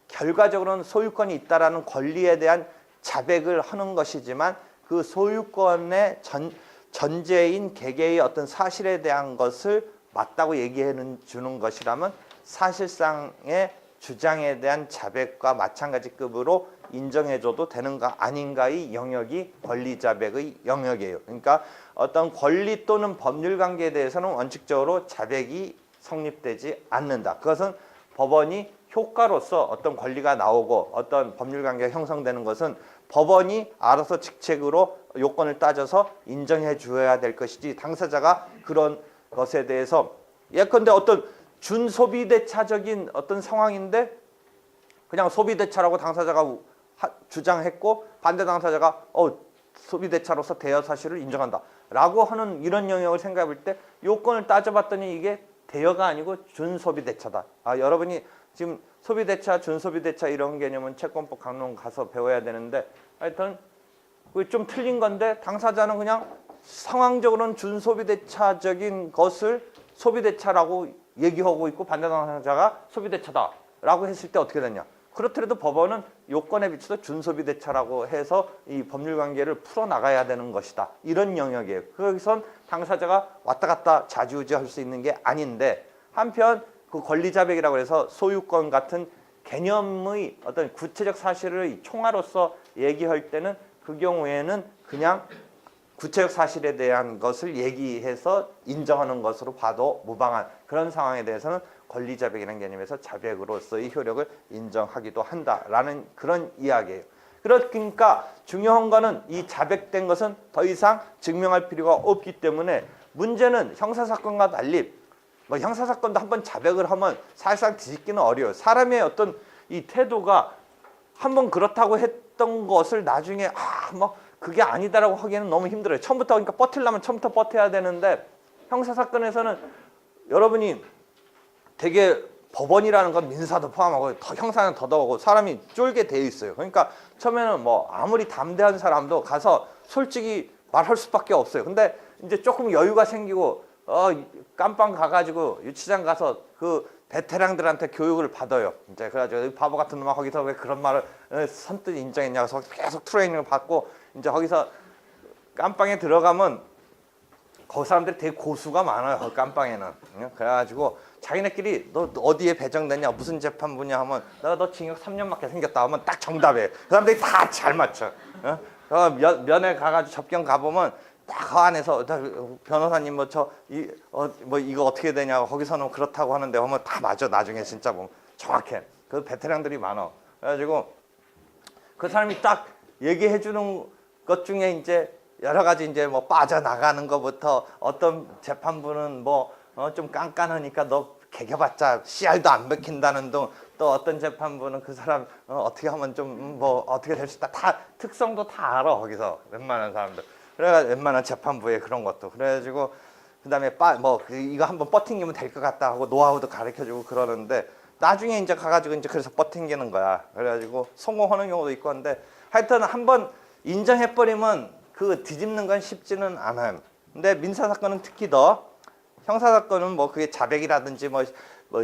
S1: 결과적으로는 소유권이 있다라는 권리에 대한 자백을 하는 것이지만 그 소유권의 전제인 개개의 어떤 사실에 대한 것을 맞다고 얘기해 주는 것이라면 사실상의 주장에 대한 자백과 마찬가지급으로 인정해줘도 되는가 아닌가의 영역이 권리자백의 영역이에요. 그러니까 어떤 권리 또는 법률 관계에 대해서는 원칙적으로 자백이 성립되지 않는다. 그것은 법원이 효과로서 어떤 권리가 나오고 어떤 법률 관계가 형성되는 것은 법원이 알아서 직책으로 요건을 따져서 인정해 줘야 될 것이지 당사자가 그런 것에 대해서 예컨대 어떤 준소비대차적인 어떤 상황인데 그냥 소비대차라고 당사자가 주장했고 반대 당사자가 소비대차로서 대여 사실을 인정한다 라고 하는 이런 영역을 생각해 볼 때 요건을 따져봤더니 이게 대여가 아니고 준소비대차다. 여러분이 지금 소비대차, 준소비대차 이런 개념은 채권법 강론 가서 배워야 되는데 하여튼 그게 좀 틀린 건데 당사자는 그냥 상황적으로는 준소비대차적인 것을 소비대차라고 얘기하고 있고 반대 당사자가 소비대차다라고 했을 때 어떻게 되냐. 그렇더라도 법원은 요건에 비춰서 준소비대차라고 해서 이 법률관계를 풀어나가야 되는 것이다. 이런 영역이에요. 거기선 당사자가 왔다 갔다 좌지우지할 수 있는 게 아닌데 한편 그 권리자백이라고 해서 소유권 같은 개념의 어떤 구체적 사실을 총화로서 얘기할 때는 그 경우에는 그냥 구체적 사실에 대한 것을 얘기해서 인정하는 것으로 봐도 무방한 그런 상황에 대해서는 권리자백이라는 개념에서 자백으로서의 효력을 인정하기도 한다라는 그런 이야기예요. 그러니까 중요한 거는 이 자백된 것은 더 이상 증명할 필요가 없기 때문에 문제는 형사사건과 달리 뭐 형사사건도 한번 자백을 하면 사실상 뒤집기는 어려워요. 사람의 어떤 이 태도가 한번 그렇다고 했던 것을 나중에 뭐 그게 아니다라고 하기에는 너무 힘들어요. 처음부터 그러니까 버틸려면 처음부터 버텨야 되는데 형사사건에서는 여러분이 되게 법원이라는 건 민사도 포함하고 더 형사는 더더하고 사람이 쫄게 돼 있어요. 그러니까 처음에는 뭐 아무리 담대한 사람도 가서 솔직히 말할 수밖에 없어요. 근데 이제 조금 여유가 생기고 깜빵 가가지고 유치장 가서 그 베테랑들한테 교육을 받아요. 이제 그래가지고 바보 같은 놈아 거기서 왜 그런 말을 선뜻 인정했냐 그래서 계속 트레이닝을 받고 이제 거기서 깜빵에 들어가면 거기 사람들이 되게 고수가 많아요. 그 깜빵에는. 그래가지고 자기네끼리 너 어디에 배정됐냐 무슨 재판부냐 하면 너 징역 3년 맞게 생겼다 하면 딱 정답이에요. 그 사람들이 다 잘 맞춰. 면회 가가지고 접견 가보면 딱 그 안에서 변호사님 뭐 이거 어떻게 되냐고 거기서는 그렇다고 하는데 하면 다 맞아. 나중에 진짜 뭐 정확해. 그 베테랑들이 많아. 그래가지고 그 사람이 딱 얘기해 주는 것 중에 이제 여러 가지 이제 뭐 빠져나가는 것부터 어떤 재판부는 뭐 좀 깐깐하니까 너 개겨봤자 CR도 안 bek힌다는 등 또 어떤 재판부는 그 사람 어떻게 하면 좀 뭐 어떻게 될 수 있다 다 특성도 다 알아 거기서 웬만한 사람들. 그래가 웬만한 재판부에 그런 것도 그래가지고 그다음에 이거 한번 버팅기면 될 것 같다 하고 노하우도 가르쳐주고 그러는데 나중에 이제 가가지고 이제 그래서 버팅기는 거야. 그래가지고 성공하는 경우도 있고 한데 하여튼 한번 인정해버리면 그 뒤집는 건 쉽지는 않아요. 근데 민사 사건은 특히 더 형사 사건은 뭐 그게 자백이라든지 뭐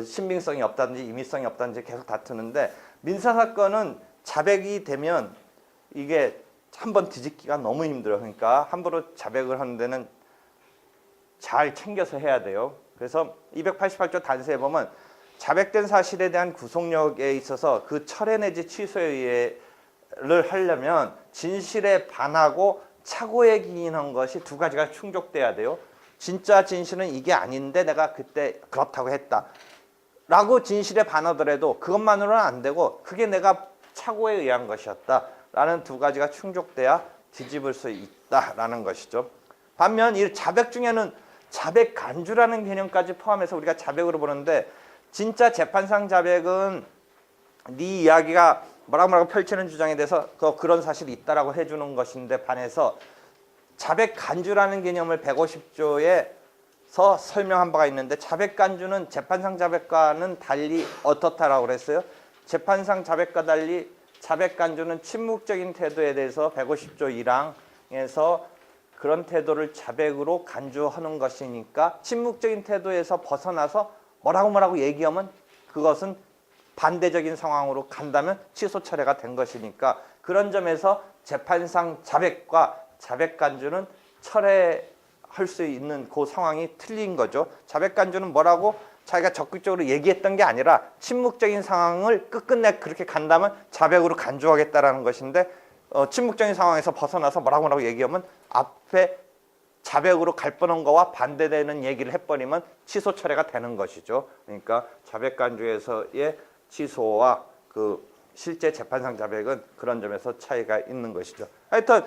S1: 신빙성이 없다든지 임의성이 없다든지 계속 다투는데 민사 사건은 자백이 되면 이게 한번 뒤집기가 너무 힘들어요. 그러니까 함부로 자백을 하는 데는 잘 챙겨서 해야 돼요. 그래서 288조 단서에 보면 자백된 사실에 대한 구속력에 있어서 그 철회 내지 취소에 를 하려면 진실에 반하고 착오에 기인한 것이 두 가지가 충족돼야 돼요. 진짜 진실은 이게 아닌데 내가 그때 그렇다고 했다 라고 진실에 반하더라도 그것만으로는 안 되고 그게 내가 착오에 의한 것이었다 라는 두 가지가 충족돼야 뒤집을 수 있다라는 것이죠. 반면 이 자백 중에는 자백 간주라는 개념까지 포함해서 우리가 자백으로 보는데 진짜 재판상 자백은 네 이야기가 뭐라고 펼치는 주장에 대해서 그런 사실이 있다라고 해주는 것인데 반해서 자백 간주라는 개념을 150조에서 설명한 바가 있는데 자백 간주는 재판상 자백과는 달리 어떻다라고 그랬어요? 재판상 자백과 달리 자백 간주는 침묵적인 태도에 대해서 150조 1항에서 그런 태도를 자백으로 간주하는 것이니까 침묵적인 태도에서 벗어나서 뭐라고 얘기하면 그것은 반대적인 상황으로 간다면 취소 처리가 된 것이니까 그런 점에서 재판상 자백과 자백 간주는 철회할 수 있는 그 상황이 틀린 거죠. 자백 간주는 뭐라고 자기가 적극적으로 얘기했던 게 아니라 침묵적인 상황을 끝끝내 그렇게 간다면 자백으로 간주하겠다라는 것인데 침묵적인 상황에서 벗어나서 뭐라고 얘기하면 앞에 자백으로 갈 뻔한 거와 반대되는 얘기를 해버리면 취소 처리가 되는 것이죠. 그러니까 자백 간주에서의 취소와 그 실제 재판상 자백은 그런 점에서 차이가 있는 것이죠. 하여튼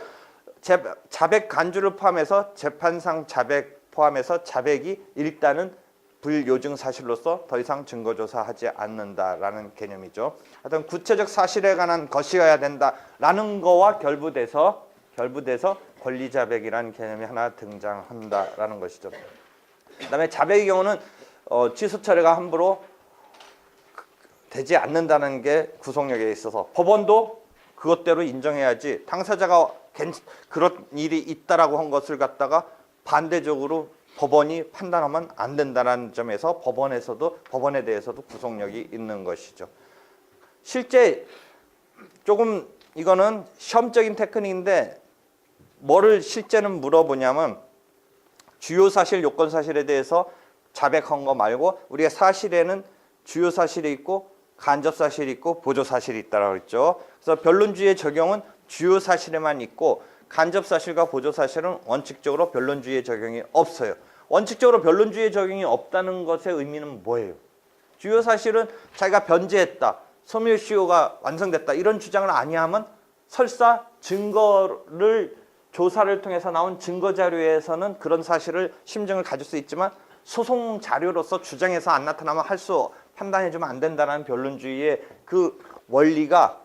S1: 자백 간주를 포함해서 재판상 자백 포함해서 자백이 일단은 불요증 사실로서 더 이상 증거조사하지 않는다라는 개념이죠. 하여튼 구체적 사실에 관한 것이어야 된다라는 거와 결부돼서 권리자백이라는 개념이 하나 등장한다라는 것이죠. 그다음에 자백의 경우는 취소 처리가 함부로 되지 않는다는 게 구속력에 있어서 법원도 그것대로 인정해야지 당사자가 그런 일이 있다라고 한 것을 갖다가 반대적으로 법원이 판단하면 안 된다는 점에서 법원에 대해서도 구속력이 있는 것이죠. 실제 조금 이거는 시험적인 테크닉인데 뭐를 실제는 물어보냐면 주요 사실, 요건 사실에 대해서 자백한 거 말고 우리가 사실에는 주요 사실이 있고 간접 사실이 있고 보조 사실이 있다라고 했죠. 그래서 변론주의의 적용은 주요 사실에만 있고 간접 사실과 보조 사실은 원칙적으로 변론주의의 적용이 없어요. 원칙적으로 변론주의의 적용이 없다는 것의 의미는 뭐예요? 주요 사실은 자기가 변제했다, 소멸시효가 완성됐다 이런 주장을 아니하면 설사 증거를 조사를 통해서 나온 증거 자료에서는 그런 사실을 심증을 가질 수 있지만 소송 자료로서 주장해서 안 나타나면 판단해주면 안 된다는 변론주의의 그 원리가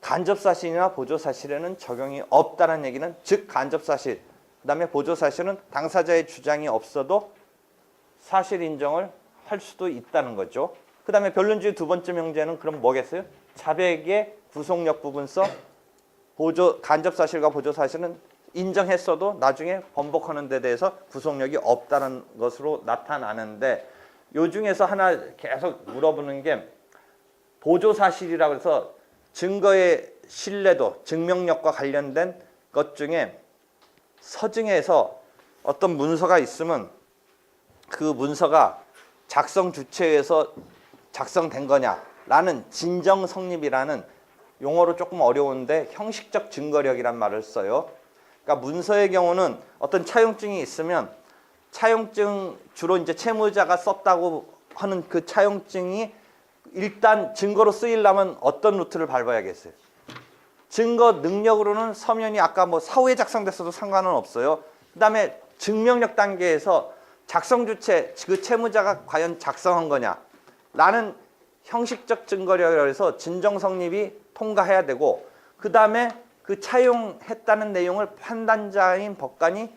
S1: 간접 사실이나 보조 사실에는 적용이 없다는 얘기는 즉 간접 사실 그다음에 보조 사실은 당사자의 주장이 없어도 사실 인정을 할 수도 있다는 거죠. 그다음에 변론주의 두 번째 명제는 그럼 뭐겠어요? 자백의 구속력 부분서 간접 사실과 보조 사실은 인정했어도 나중에 번복하는 데 대해서 구속력이 없다는 것으로 나타나는데 요 중에서 하나 계속 물어보는 게 보조사실이라고 해서 증거의 신뢰도, 증명력과 관련된 것 중에 서증에서 어떤 문서가 있으면 그 문서가 작성 주체에서 작성된 거냐라는 진정 성립이라는 용어로 조금 어려운데 형식적 증거력이란 말을 써요. 그러니까 문서의 경우는 어떤 차용증이 있으면 차용증 주로 이제 채무자가 썼다고 하는 그 차용증이 일단 증거로 쓰이려면 어떤 루트를 밟아야겠어요? 증거 능력으로는 서면이 아까 뭐 사후에 작성됐어도 상관은 없어요. 그다음에 증명력 단계에서 작성 주체 그 채무자가 과연 작성한 거냐라는 형식적 증거력이라고 해서 진정 성립이 통과해야 되고 그다음에 그 차용했다는 내용을 판단자인 법관이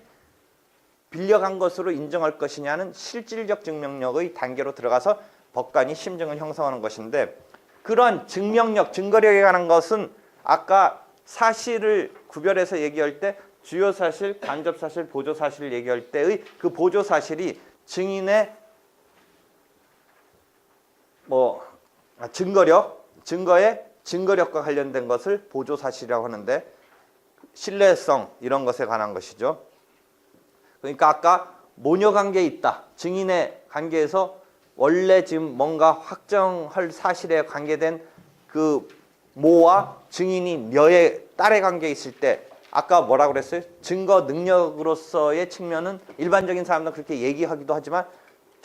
S1: 빌려간 것으로 인정할 것이냐는 실질적 증명력의 단계로 들어가서 법관이 심증을 형성하는 것인데 그런 증명력, 증거력에 관한 것은 아까 사실을 구별해서 얘기할 때 주요 사실, 간접 사실, 보조 사실을 얘기할 때의 그 보조 사실이 증인의 증거의 증거력과 관련된 것을 보조 사실이라고 하는데 신뢰성 이런 것에 관한 것이죠. 그러니까 아까 모녀 관계에 있다. 증인의 관계에서 원래 지금 뭔가 확정할 사실에 관계된 그 모와 증인이 녀의 딸의 관계에 있을 때 아까 뭐라고 그랬어요? 증거 능력으로서의 측면은 일반적인 사람들은 그렇게 얘기하기도 하지만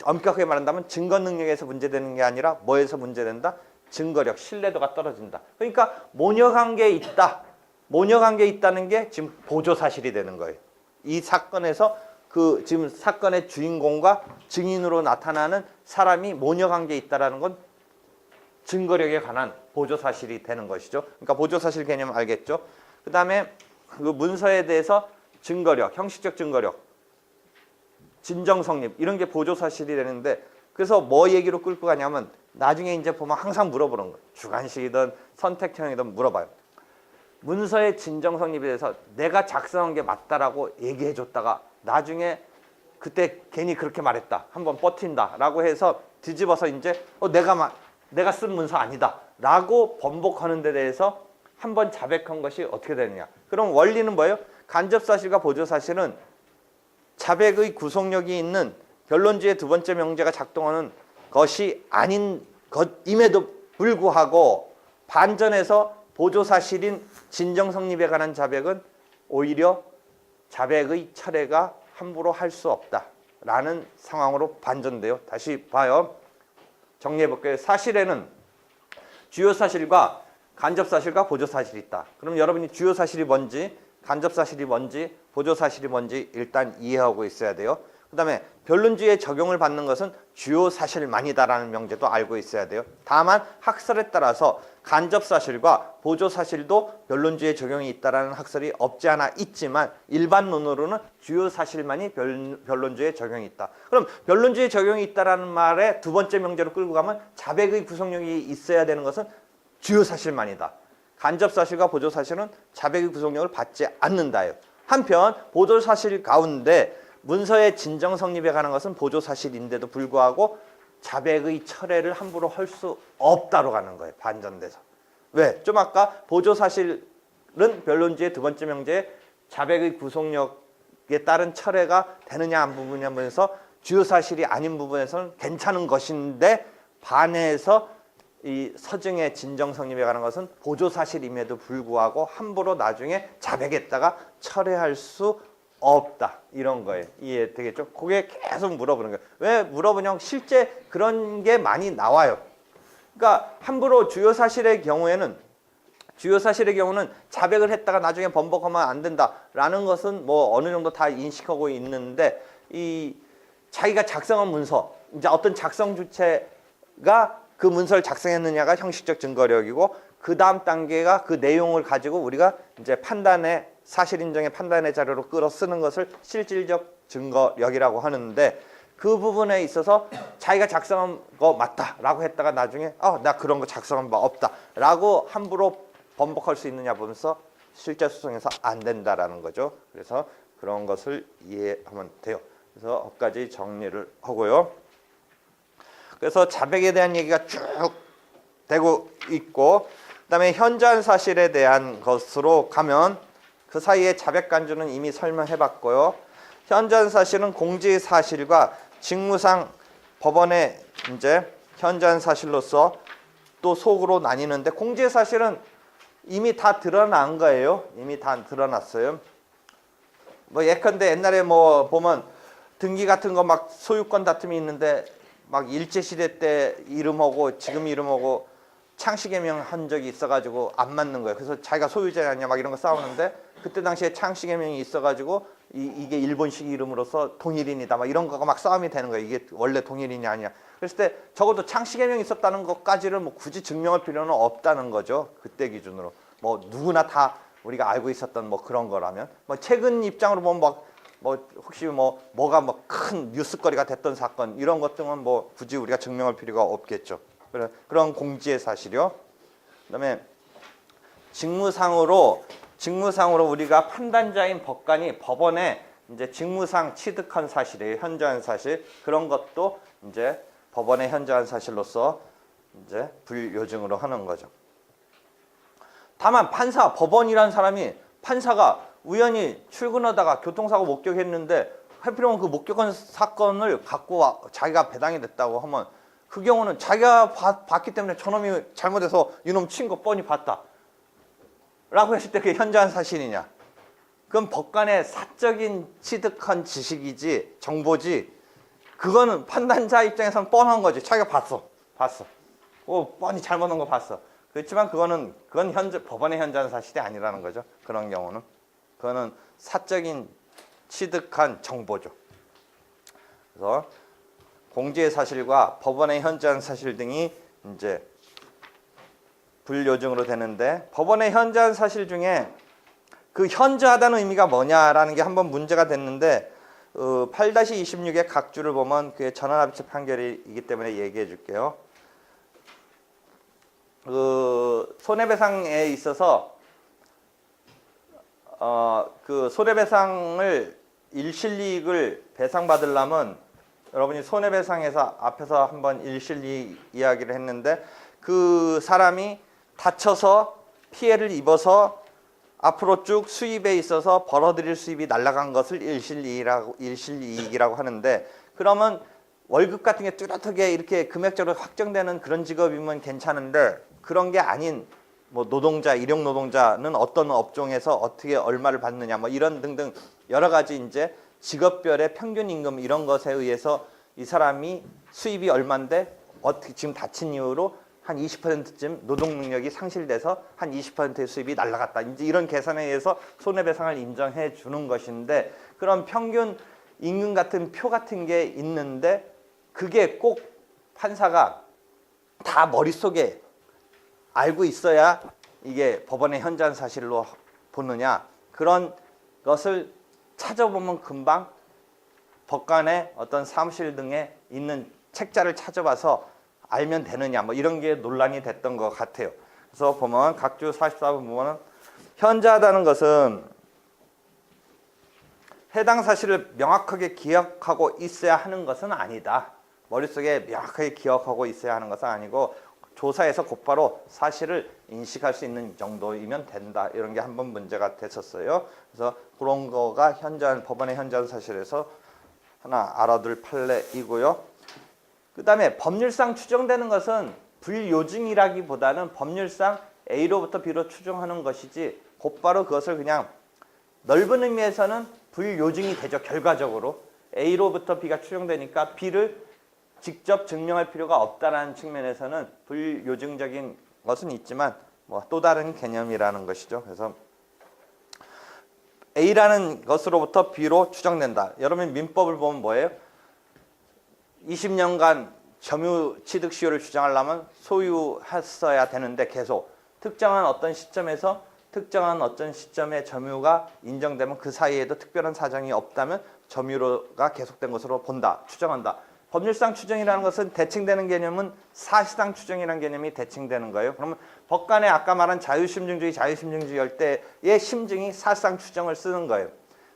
S1: 엄격하게 말한다면 증거 능력에서 문제되는 게 아니라 뭐에서 문제된다? 증거력, 신뢰도가 떨어진다. 그러니까 모녀 관계에 있다. 모녀 관계에 있다는 게 지금 보조 사실이 되는 거예요. 이 사건에서 그 지금 사건의 주인공과 증인으로 나타나는 사람이 모녀 관계에 있다라는 건 증거력에 관한 보조 사실이 되는 것이죠. 그러니까 보조 사실 개념 알겠죠? 그다음에 그 문서에 대해서 증거력, 형식적 증거력, 진정 성립 이런 게 보조 사실이 되는데 그래서 뭐 얘기로 끌고 가냐면 나중에 이제 보면 항상 물어보는 거예요. 주관식이든 선택형이든 물어봐요. 문서의 진정 성립에 대해서 내가 작성한 게 맞다라고 얘기해 줬다가 나중에 그때 괜히 그렇게 말했다. 한번 버틴다라고 해서 뒤집어서 이제 내가 쓴 문서 아니다라고 번복하는 데 대해서 한번 자백한 것이 어떻게 되느냐. 그럼 원리는 뭐예요? 간접사실과 보조사실은 자백의 구속력이 있는 결론지의 두 번째 명제가 작동하는 것이 아닌 것임에도 불구하고 반전해서 보조사실인 진정성립에 관한 자백은 오히려 자백의 철회가 함부로 할 수 없다라는 상황으로 반전돼요. 다시 봐요. 정리해볼게요. 사실에는 주요 사실과 간접 사실과 보조 사실이 있다. 그럼 여러분이 주요 사실이 뭔지, 간접 사실이 뭔지, 보조 사실이 뭔지 일단 이해하고 있어야 돼요. 그 다음에 변론주의에 적용을 받는 것은 주요 사실만이다라는 명제도 알고 있어야 돼요. 다만 학설에 따라서 간접 사실과 보조 사실도 변론주의에 적용이 있다라는 학설이 없지 않아 있지만 일반론으로는 주요 사실만이 변론주의에 적용이 있다. 그럼 변론주의에 적용이 있다라는 말에 두 번째 명제로 끌고 가면 자백의 구속력이 있어야 되는 것은 주요 사실만이다. 간접 사실과 보조 사실은 자백의 구속력을 받지 않는다요. 한편 보조 사실 가운데 문서의 진정 성립에 관한 것은 보조 사실인데도 불구하고 자백의 철회를 함부로 할 수 없다로 가는 거예요. 반전돼서. 왜? 좀 아까 보조 사실은 변론주의 두 번째 명제에 자백의 구속력에 따른 철회가 되느냐 안 부분이면서 주요 사실이 아닌 부분에서는 괜찮은 것인데 반해서 이 서증의 진정 성립에 관한 것은 보조 사실임에도 불구하고 함부로 나중에 자백했다가 철회할 수 없다. 이런 거예요. 이해되겠죠? 그게 계속 물어보는 거예요. 왜 물어보냐면 실제 그런 게 많이 나와요. 그러니까 함부로 주요 사실의 경우는 자백을 했다가 나중에 번복하면 안 된다라는 것은 뭐 어느 정도 다 인식하고 있는데 이 자기가 작성한 문서, 이제 어떤 작성 주체가 그 문서를 작성했느냐가 형식적 증거력이고 그 다음 단계가 그 내용을 가지고 우리가 이제 판단의 사실 인정의 판단의 자료로 끌어 쓰는 것을 실질적 증거력이라고 하는데 그 부분에 있어서 자기가 작성한 거 맞다라고 했다가 나중에 나 그런 거 작성한 바 없다라고 함부로 번복할 수 있느냐 보면서 실제 소송에서 안 된다라는 거죠. 그래서 그런 것을 이해하면 돼요. 그래서 여기까지 정리를 하고요. 그래서 자백에 대한 얘기가 쭉 되고 있고, 그다음에 현저한 사실에 대한 것으로 가면 그 사이에 자백 간주는 이미 설명해 봤고요. 현저한 사실은 공지의 사실과 직무상 법원에 이제 현저한 사실로서 또 속으로 나뉘는데, 공지의 사실은 이미 다 드러난 거예요. 이미 다 드러났어요. 뭐 예컨대 옛날에 뭐 보면 등기 같은 거 막 소유권 다툼이 있는데 막 일제시대 때 이름하고 지금 이름하고 창씨개명 한 적이 있어가지고 안 맞는 거예요. 그래서 자기가 소유자냐 아니냐 막 이런 거 싸우는데, 그때 당시에 창씨개명이 있어가지고 이게 일본식 이름으로서 동일인이다 막 이런 거가 막 싸움이 되는 거예요. 이게 원래 동일인이 아니냐. 그랬을 때 적어도 창씨개명이 있었다는 것까지를 뭐 굳이 증명할 필요는 없다는 거죠. 그때 기준으로. 뭐 누구나 다 우리가 알고 있었던 뭐 그런 거라면, 뭐 최근 입장으로 보면 뭐 혹시 뭐가 뭐 큰 뉴스거리가 됐던 사건 이런 것들은 뭐 굳이 우리가 증명할 필요가 없겠죠. 그런 공지의 사실이요. 그다음에 직무상으로 우리가 판단자인 법관이 법원에 이제 직무상 취득한 사실이에요. 현저한 사실. 그런 것도 이제 법원의 현저한 사실로서 이제 불요증으로 하는 거죠. 다만 법원이라는 사람이, 판사가 우연히 출근하다가 교통사고 목격했는데 하필이면 그 목격한 사건을 갖고 자기가 배당이 됐다고 하면, 그 경우는 자기가 봤기 때문에 저놈이 잘못해서 이놈 친 거 뻔히 봤다 라고 했을 때 그게 현저한 사실이냐? 그건 법관의 사적인 취득한 지식이지 정보지, 그거는 판단자 입장에서는 뻔한 거지. 자기가 봤어. 뻔히 잘못한 거 봤어. 그렇지만 그건 법원의 현저한 사실이 아니라는 거죠. 그런 경우는. 그거는 사적인 취득한 정보죠. 그래서 공지의 사실과 법원의 현저한 사실 등이 이제 불요증으로 되는데, 법원의 현저한 사실 중에 그 현저하다는 의미가 뭐냐라는 게 한번 문제가 됐는데, 8-26의 각주를 보면 그게 전원합의체 판결이기 때문에 얘기해 줄게요. 그 손해배상에 있어서 그 손해배상을 일실이익을 배상받으려면, 여러분이 손해배상에서 앞에서 한번 일실이익 이야기를 했는데, 그 사람이 다쳐서 피해를 입어서 앞으로 쭉 수입에 있어서 벌어들일 수입이 날아간 것을 일실이익이라고 하는데, 그러면 월급 같은 게 뚜렷하게 이렇게 금액적으로 확정되는 그런 직업이면 괜찮은데, 그런 게 아닌 뭐 노동자, 일용 노동자는 어떤 업종에서 어떻게 얼마를 받느냐 뭐 이런 등등 여러 가지 이제 직업별의 평균 임금 이런 것에 의해서 이 사람이 수입이 얼마인데 어떻게 지금 다친 이유로 한 20%쯤 노동 능력이 상실돼서 한 20%의 수입이 날아갔다. 이제 이런 계산에 의해서 손해배상을 인정해 주는 것인데, 그런 평균 임금 같은 표 같은 게 있는데, 그게 꼭 판사가 다 머릿속에 알고 있어야 이게 법원의 현저한 사실로 보느냐, 그런 것을 찾아보면 금방 법관의 어떤 사무실 등에 있는 책자를 찾아봐서 알면 되느냐 뭐 이런 게 논란이 됐던 것 같아요. 그래서 보면 각주 44번 보면 현저하다는 것은 해당 사실을 명확하게 기억하고 있어야 하는 것은 아니다. 머릿속에 명확하게 기억하고 있어야 하는 것은 아니고, 조사에서 곧바로 사실을 인식할 수 있는 정도이면 된다. 이런 게 한번 문제가 됐었어요. 그래서 그런 거가 법원의 현저한 사실에서 하나 알아둘 판례이고요. 그 다음에 법률상 추정되는 것은 불요증이라기보다는 법률상 A로부터 B로 추정하는 것이지, 곧바로 그것을 그냥 넓은 의미에서는 불요증이 되죠. 결과적으로 A로부터 B가 추정되니까 B를 직접 증명할 필요가 없다는 측면에서는 불요증적인 것은 있지만 뭐 또 다른 개념이라는 것이죠. 그래서 A라는 것으로부터 B로 추정된다. 여러분 민법을 보면 뭐예요? 20년간 점유 취득 시효를 주장하려면 소유했어야 되는데, 계속 특정한 어떤 시점에서 특정한 어떤 시점에 점유가 인정되면 그 사이에도 특별한 사정이 없다면 점유가 계속된 것으로 본다, 추정한다. 법률상 추정이라는 것은 대칭되는 개념은 사실상 추정이라는 개념이 대칭되는 거예요. 그러면 법관의 아까 말한 자유심증주의 열대의 심증이 사실상 추정을 쓰는 거예요.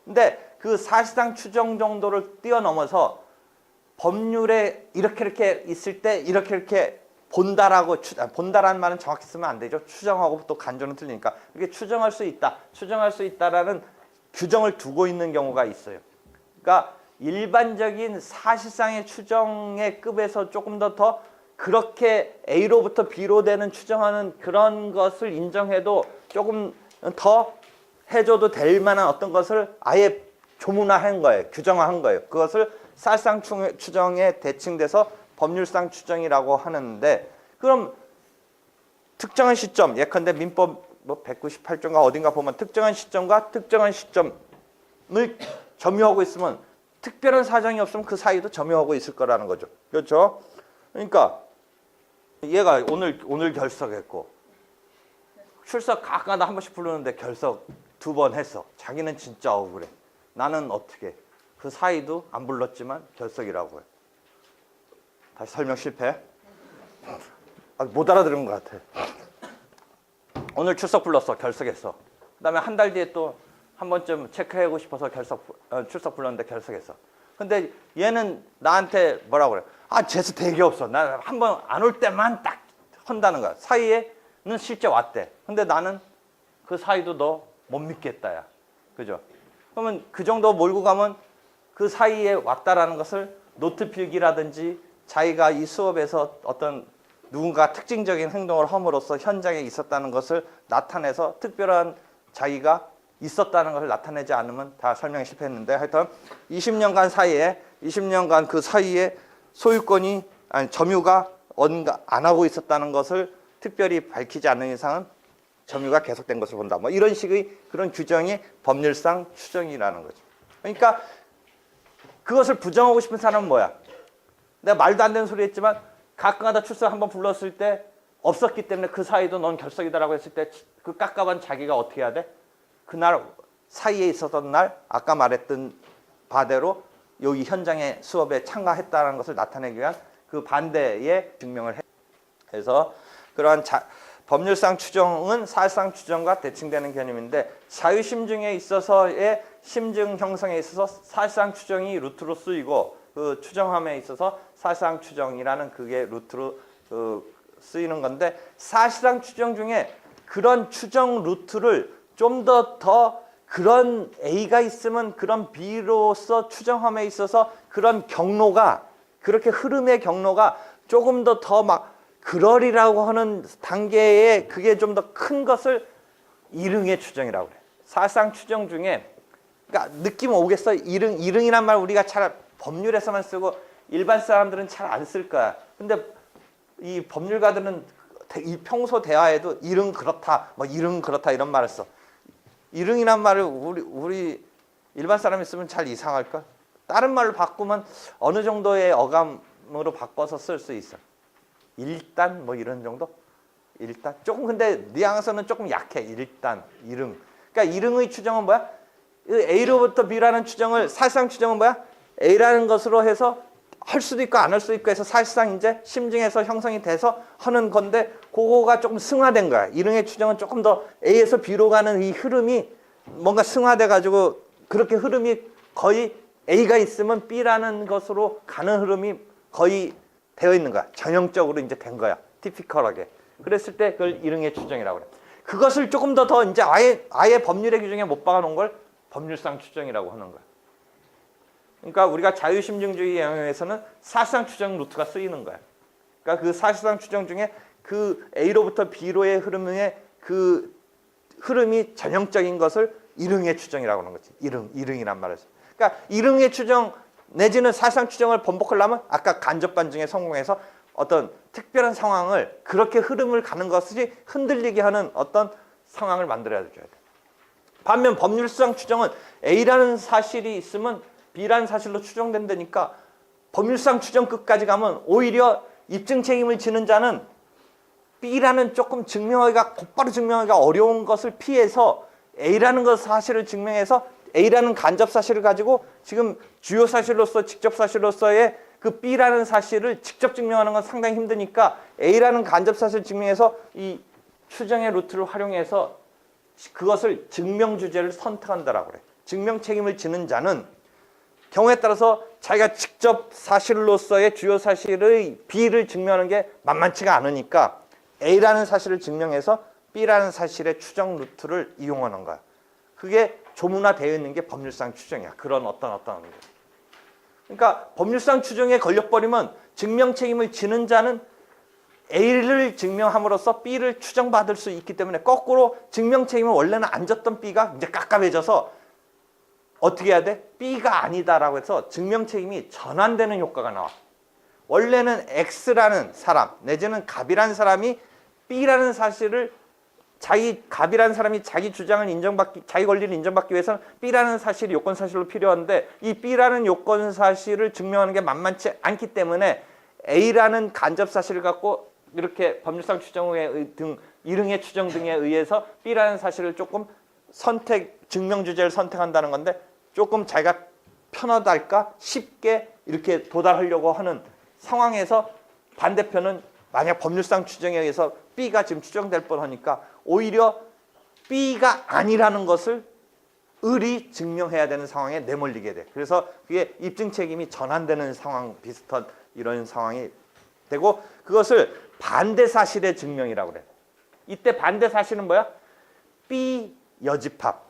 S1: 근데 그 사실상 추정 정도를 뛰어넘어서 법률에 이렇게 있을 때 이렇게 본다라고 본다라는 말은 정확히 쓰면 안 되죠. 추정하고 또 간주는 틀리니까 이렇게 추정할 수 있다라는 규정을 두고 있는 경우가 있어요. 그러니까 일반적인 사실상의 추정의 급에서 조금 더 그렇게 A로부터 B로 되는 추정하는 그런 것을 인정해도 조금 더 해줘도 될 만한 어떤 것을 아예 조문화한 거예요. 규정화한 거예요. 그것을 사실상 추정에 대칭돼서 법률상 추정이라고 하는데, 그럼 특정한 시점, 예컨대 민법 뭐 198조인가 어딘가 보면 특정한 시점과 특정한 시점을 점유하고 있으면 특별한 사정이 없으면 그 사이도 점유하고 있을 거라는 거죠. 그렇죠? 그러니까 얘가 오늘 결석했고 출석 가끔가다 한 번씩 부르는데 결석 2번 했어. 자기는 진짜 억울해. 나는 어떻게? 그 사이도 안 불렀지만 결석이라고 해. 다시 설명 실패. 못 알아들은 것 같아. 오늘 출석 불렀어. 결석했어. 그다음에 한 달 뒤에 또 한 번쯤 체크하고 싶어서 출석 불렀는데 결석했어. 근데 얘는 나한테 뭐라고 그래? 재수 되게 없어. 나 한 번 안 올 때만 딱 한다는 거야. 사이에는 실제 왔대. 근데 나는 그 사이도 너 못 믿겠다, 야. 그죠? 그러면 그 정도 몰고 가면 그 사이에 왔다라는 것을 노트 필기라든지 자기가 이 수업에서 어떤 누군가 특징적인 행동을 함으로써 현장에 있었다는 것을 나타내서 특별한 자기가 있었다는 것을 나타내지 않으면 다 설명이 실패했는데, 하여튼 20년간 그 사이에 소유권이 점유가 어딘가 안 하고 있었다는 것을 특별히 밝히지 않는 이상은 점유가 계속된 것을 본다. 뭐 이런 식의 그런 규정이 법률상 추정이라는 거죠. 그러니까 그것을 부정하고 싶은 사람은 뭐야? 내가 말도 안 되는 소리 했지만 가끔가다 출석 한번 불렀을 때 없었기 때문에 그 사이도 넌 결석이다라고 했을 때 그 깝깝한 자기가 어떻게 해야 돼? 그날 사이에 있었던 날 아까 말했던 바대로 여기 현장의 수업에 참가했다는 것을 나타내기 위한 그 반대의 증명을 해서 그러한 법률상 추정은 사실상 추정과 대칭되는 개념인데, 자유심증에 있어서의 심증 형성에 있어서 사실상 추정이 루트로 쓰이고 그 추정함에 있어서 사실상 추정이라는 그게 루트로 쓰이는 건데, 사실상 추정 중에 그런 추정 루트를 좀 더 그런 A가 있으면 그런 B로서 추정함에 있어서 그런 경로가 그렇게 흐름의 경로가 조금 더 막 그러리라고 하는 단계에 그게 좀 더 큰 것을 이릉의 추정이라고 그래. 사실상 추정 중에 그러니까 느낌 오겠어? 이릉이란 말 우리가 잘 법률에서만 쓰고 일반 사람들은 잘 안 쓸 거야. 근데 이 법률가들은 이 평소 대화에도 이릉 그렇다, 뭐 이릉 그렇다 이런 말을 써. 이릉이란 말을 우리 일반 사람이 쓰면 잘 이상할까? 다른 말로 바꾸면 어느 정도의 어감으로 바꿔서 쓸 수 있어. 일단 뭐 이런 정도? 일단 조금 근데 뉘앙스는 조금 약해. 일단 이릉. 그러니까 이릉의 추정은 뭐야? A로부터 B라는 추정을 사실상 추정은 뭐야? A라는 것으로 해서 할 수도 있고 안 할 수도 있고 해서 사실상 이제 심증에서 형성이 돼서 하는 건데 그거가 조금 승화된 거야. 이릉의 추정은 조금 더 A에서 B로 가는 이 흐름이 뭔가 승화돼 가지고 그렇게 흐름이 거의 A가 있으면 B라는 것으로 가는 흐름이 거의 되어 있는 거야. 전형적으로 이제 된 거야. 티피컬하게. 그랬을 때 그걸 이릉의 추정이라고 그래. 그것을 조금 더 이제 아예 법률의 규정에 못 박아 놓은 걸 법률상 추정이라고 하는 거야. 그러니까 우리가 자유심증주의 영역에서는 사실상 추정 루트가 쓰이는 거야. 그러니까 그 사실상 추정 중에 그 A로부터 B로의 흐름의 그 흐름이 전형적인 것을 이릉의 추정이라고 하는 거지. 이릉이란 말을 써. 그러니까 이릉의 추정 내지는 사실상 추정을 번복하려면 아까 간접 반증에 성공해서 어떤 특별한 상황을 그렇게 흐름을 가는 것이 흔들리게 하는 어떤 상황을 만들어야 줘야 돼. 반면 법률상 추정은 A라는 사실이 있으면 B라는 사실로 추정된다니까 법률상 추정 끝까지 가면 오히려 입증 책임을 지는 자는 B라는 조금 증명하기가 곧바로 증명하기가 어려운 것을 피해서 A라는 것 사실을 증명해서 A라는 간접 사실을 가지고 지금 주요 사실로서 직접 사실로서의 그 B라는 사실을 직접 증명하는 건 상당히 힘드니까 A라는 간접 사실을 증명해서 이 추정의 루트를 활용해서 그것을 증명 주제를 선택한다라고 그래. 증명 책임을 지는 자는 경우에 따라서 자기가 직접 사실로서의 주요 사실의 B를 증명하는 게 만만치가 않으니까 A라는 사실을 증명해서 B라는 사실의 추정 루트를 이용하는 거야. 그게 조문화되어 있는 게 법률상 추정이야. 그런 어떤 그러니까 법률상 추정에 걸려버리면 증명 책임을 지는 자는 A를 증명함으로써 B를 추정받을 수 있기 때문에 거꾸로 증명 책임을 원래는 안 졌던 B가 이제 깝깝해져서 어떻게 해야 돼? B가 아니다라고 해서 증명 책임이 전환되는 효과가 나와. 원래는 X라는 사람 내지는 갑이라는 사람이 B라는 사실을 갑이라는 사람이 자기 주장을 자기 권리를 인정받기 위해서는 B라는 사실이 요건 사실로 필요한데 이 B라는 요건 사실을 증명하는 게 만만치 않기 때문에 A라는 간접 사실을 갖고 이렇게 법률상 추정의 등 이릉의 추정 등에 의해서 B라는 사실을 조금 증명 주제를 선택한다는 건데 조금 자기가 편하달까 쉽게 이렇게 도달하려고 하는 상황에서 반대편은 만약 법률상 추정에 의해서 B가 지금 추정될 뻔하니까 오히려 B가 아니라는 것을 을이 증명해야 되는 상황에 내몰리게 돼. 그래서 그게 입증 책임이 전환되는 상황 비슷한 이런 상황이 되고 그것을 반대 사실의 증명이라고 그래. 이때 반대 사실은 뭐야? B 여집합.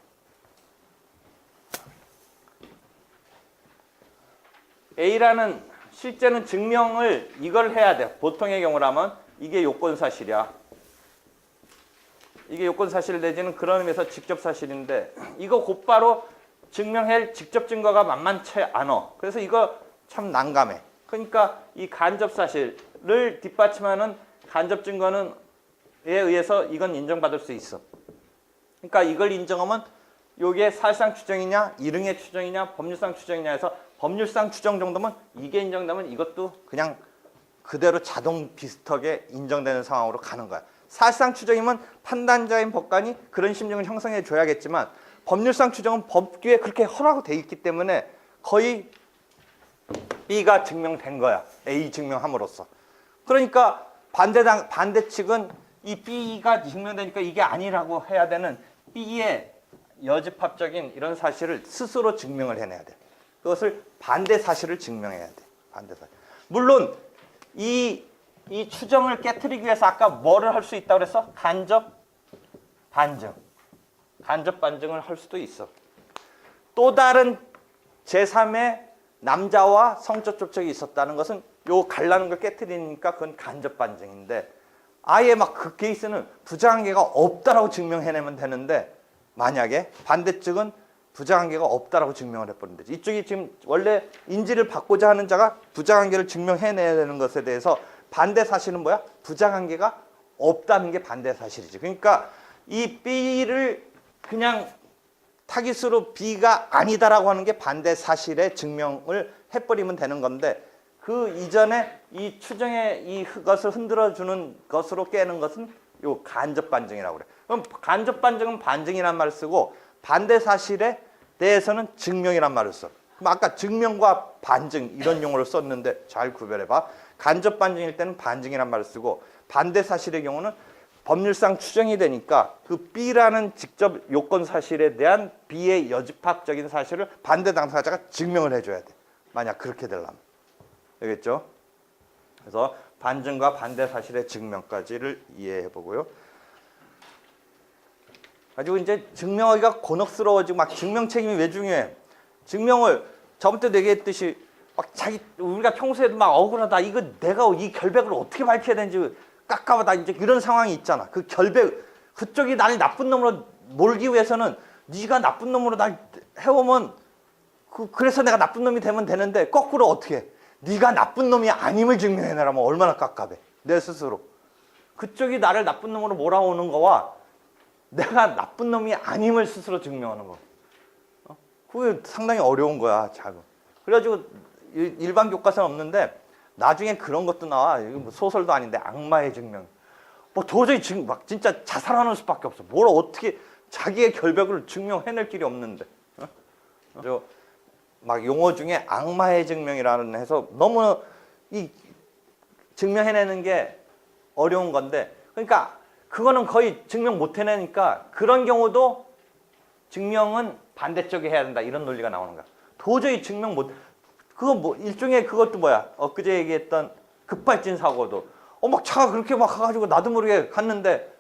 S1: A라는 실제는 증명을 이걸 해야 돼. 보통의 경우라면 이게 요건 사실이야. 이게 요건 사실 내지는 그런 의미에서 직접 사실인데 이거 곧바로 증명할 직접 증거가 만만치 않아. 그래서 이거 참 난감해. 그러니까 이 간접 사실을 뒷받침하는 간접 증거는 에 의해서 이건 인정받을 수 있어. 그러니까 이걸 인정하면 이게 사실상 추정이냐 이릉의 추정이냐 법률상 추정이냐 해서 법률상 추정 정도면 이게 인정되면 이것도 그냥 그대로 자동 비슷하게 인정되는 상황으로 가는 거야. 사실상 추정이면 판단자인 법관이 그런 심증을 형성해 줘야겠지만 법률상 추정은 법규에 그렇게 허락이 돼 있기 때문에 거의 B가 증명된 거야. A 증명함으로써. 그러니까 반대 측은 이 B가 증명되니까 이게 아니라고 해야 되는 B의 여집합적인 이런 사실을 스스로 증명을 해내야 돼. 그것을 반대 사실을 증명해야 돼. 반대 사실. 물론 이 추정을 깨트리기 위해서 아까 뭐를 할 수 있다고 그래서 간접 반증. 간접 반증을 할 수도 있어. 또 다른 제3의 남자와 성적 접촉이 있었다는 것은 요 갈라는 걸 깨트리니까 그건 간접 반증인데 아예 막 그 케이스는 부자관계가 없다라고 증명해내면 되는데 만약에 반대측은 부자관계가 없다라고 증명을 해버리면 되지. 이쪽이 지금 원래 인지를 받고자 하는 자가 부자관계를 증명해내야 되는 것에 대해서 반대 사실은 뭐야? 부자관계가 없다는 게 반대 사실이지. 그러니까 이 B를 그냥 타깃으로 B가 아니다라고 하는 게 반대 사실의 증명을 해버리면 되는 건데 그 이전에 이 추정의 이것을 흔들어주는 것으로 깨는 것은 요 간접 반증이라고 그래. 그럼 간접 반증은 반증이란 말을 쓰고 반대 사실에 대해서는 증명이란 말을 써. 그럼 아까 증명과 반증 이런 용어를 썼는데 잘 구별해봐. 간접 반증일 때는 반증이란 말을 쓰고 반대 사실의 경우는 법률상 추정이 되니까 그 B라는 직접 요건 사실에 대한 B의 여집합적인 사실을 반대 당사자가 증명을 해줘야 돼. 만약 그렇게 되려면. 알겠죠? 그래서 반증과 반대 사실의 증명까지를 이해해 보고요. 가지고 이제 증명하기가 곤혹스러워지고 막 증명 책임이 왜 중요해? 증명을 저번 때도 얘기했듯이 막 우리가 평소에도 막 억울하다. 이거 내가 이 결백을 어떻게 밝혀야 되는지 깝깝하다. 이제 이런 상황이 있잖아. 그 결백 그쪽이 나를 나쁜 놈으로 몰기 위해서는 네가 나쁜 놈으로 날 해오면 그래서 내가 나쁜 놈이 되면 되는데 거꾸로 어떻게 해? 네가 나쁜 놈이 아님을 증명해내라면 얼마나 깝깝해. 내 스스로. 그쪽이 나를 나쁜 놈으로 몰아오는 거와 내가 나쁜 놈이 아님을 스스로 증명하는 거. 그게 상당히 어려운 거야. 작은. 그래가지고 일반 교과서는 없는데 나중에 그런 것도 나와. 뭐 소설도 아닌데 악마의 증명. 뭐 도저히 막 진짜 자살하는 수밖에 없어. 뭘 어떻게 자기의 결백을 증명해낼 길이 없는데. 막 용어 중에 악마의 증명이라는 해서 너무 이 증명해내는 게 어려운 건데 그러니까 그거는 거의 증명 못 해내니까 그런 경우도 증명은 반대쪽에 해야 된다 이런 논리가 나오는 거야. 도저히 증명 못. 그거 뭐 일종의 그것도 뭐야? 엊그제 얘기했던 급발진 사고도 막 차가 그렇게 막 가가지고 나도 모르게 갔는데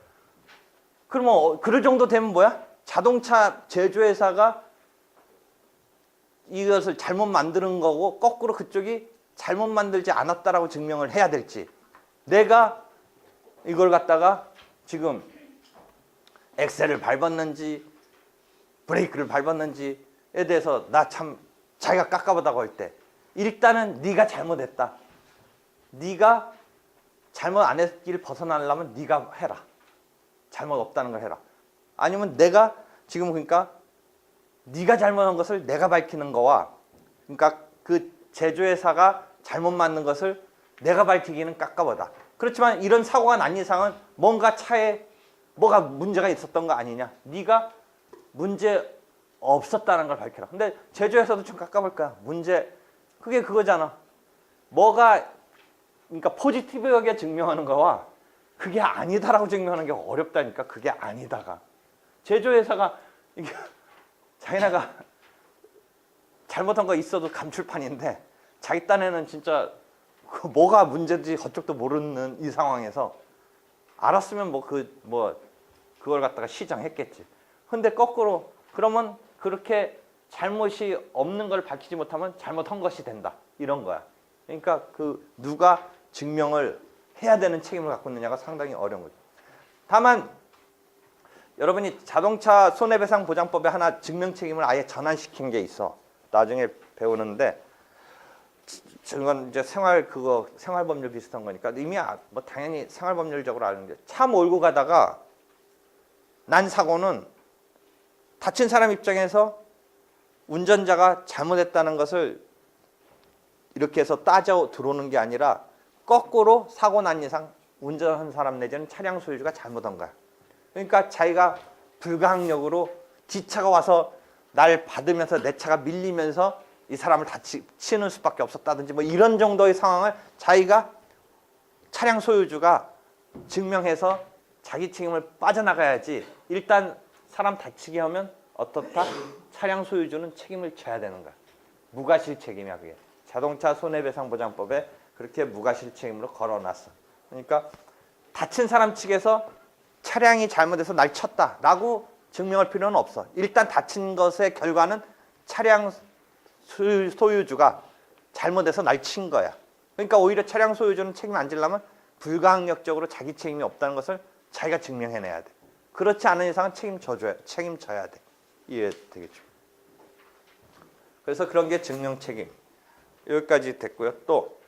S1: 그러면 그럴 정도 되면 뭐야? 자동차 제조회사가 이것을 잘못 만드는 거고 거꾸로 그쪽이 잘못 만들지 않았다라고 증명을 해야 될지, 내가 이걸 갖다가 지금 엑셀을 밟았는지 브레이크를 밟았는지에 대해서 나 참 자기가 깝깝하다고 할 때 일단은 네가 잘못했다. 네가 잘못 안 했길 벗어나려면 네가 해라. 잘못 없다는 걸 해라. 아니면 내가 지금 그러니까 네가 잘못한 것을 내가 밝히는 거와, 그러니까 그 제조회사가 잘못 만든 것을 내가 밝히기는 깝깝하다. 그렇지만 이런 사고가 난 이상은 뭔가 차에 뭐가 문제가 있었던 거 아니냐. 네가 문제 없었다는 걸 밝혀라. 근데 제조회사도 좀 깝깝할 거야. 문제 그게 그거잖아. 뭐가 그러니까 포지티브하게 증명하는 거와 그게 아니다라고 증명하는 게 어렵다니까. 그게 아니다가 제조회사가 이게 자기네가 잘못한 거 있어도 감출판인데 자기 딴에는 진짜 뭐가 문제인지 그쪽도 모르는 이 상황에서 알았으면 그걸 갖다가 시정했겠지. 근데 거꾸로 그러면 그렇게 잘못이 없는 걸 밝히지 못하면 잘못한 것이 된다. 이런 거야. 그러니까 그 누가 증명을 해야 되는 책임을 갖고 있느냐가 상당히 어려운 거죠. 다만 여러분이 자동차 손해배상 보장법에 하나 증명 책임을 아예 전환시킨 게 있어. 나중에 배우는데 저건 이제 생활법률 비슷한 거니까 이미 뭐 당연히 생활법률적으로 아는데, 차 몰고 가다가 난 사고는 다친 사람 입장에서 운전자가 잘못했다는 것을 이렇게 해서 따져 들어오는 게 아니라 거꾸로 사고 난 이상 운전한 사람 내지는 차량 소유주가 잘못한 거야. 그러니까 자기가 불가항력으로 뒷차가 와서 날 받으면서 내 차가 밀리면서 이 사람을 다치는 수밖에 없었다든지 뭐 이런 정도의 상황을 자기가 차량 소유주가 증명해서 자기 책임을 빠져나가야지. 일단 사람 다치게 하면 어떻다? 차량 소유주는 책임을 져야 되는 거야. 무과실 책임이야 그게. 자동차 손해배상보장법에 그렇게 무과실 책임으로 걸어놨어. 그러니까 다친 사람 측에서 차량이 잘못해서 날 쳤다라고 증명할 필요는 없어. 일단 다친 것의 결과는 차량 소유주가 잘못해서 날 친 거야. 그러니까 오히려 차량 소유주는 책임 안 지려면 불가항력적으로 자기 책임이 없다는 것을 자기가 증명해내야 돼. 그렇지 않은 이상은 책임져야 돼. 이해되겠죠? 그래서 그런 게 증명 책임. 여기까지 됐고요. 또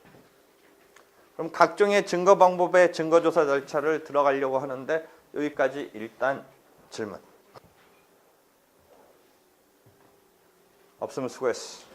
S1: 그럼 각종의 증거 방법의 증거조사 절차를 들어가려고 하는데 여기까지 일단 질문. 없으면 수고했어.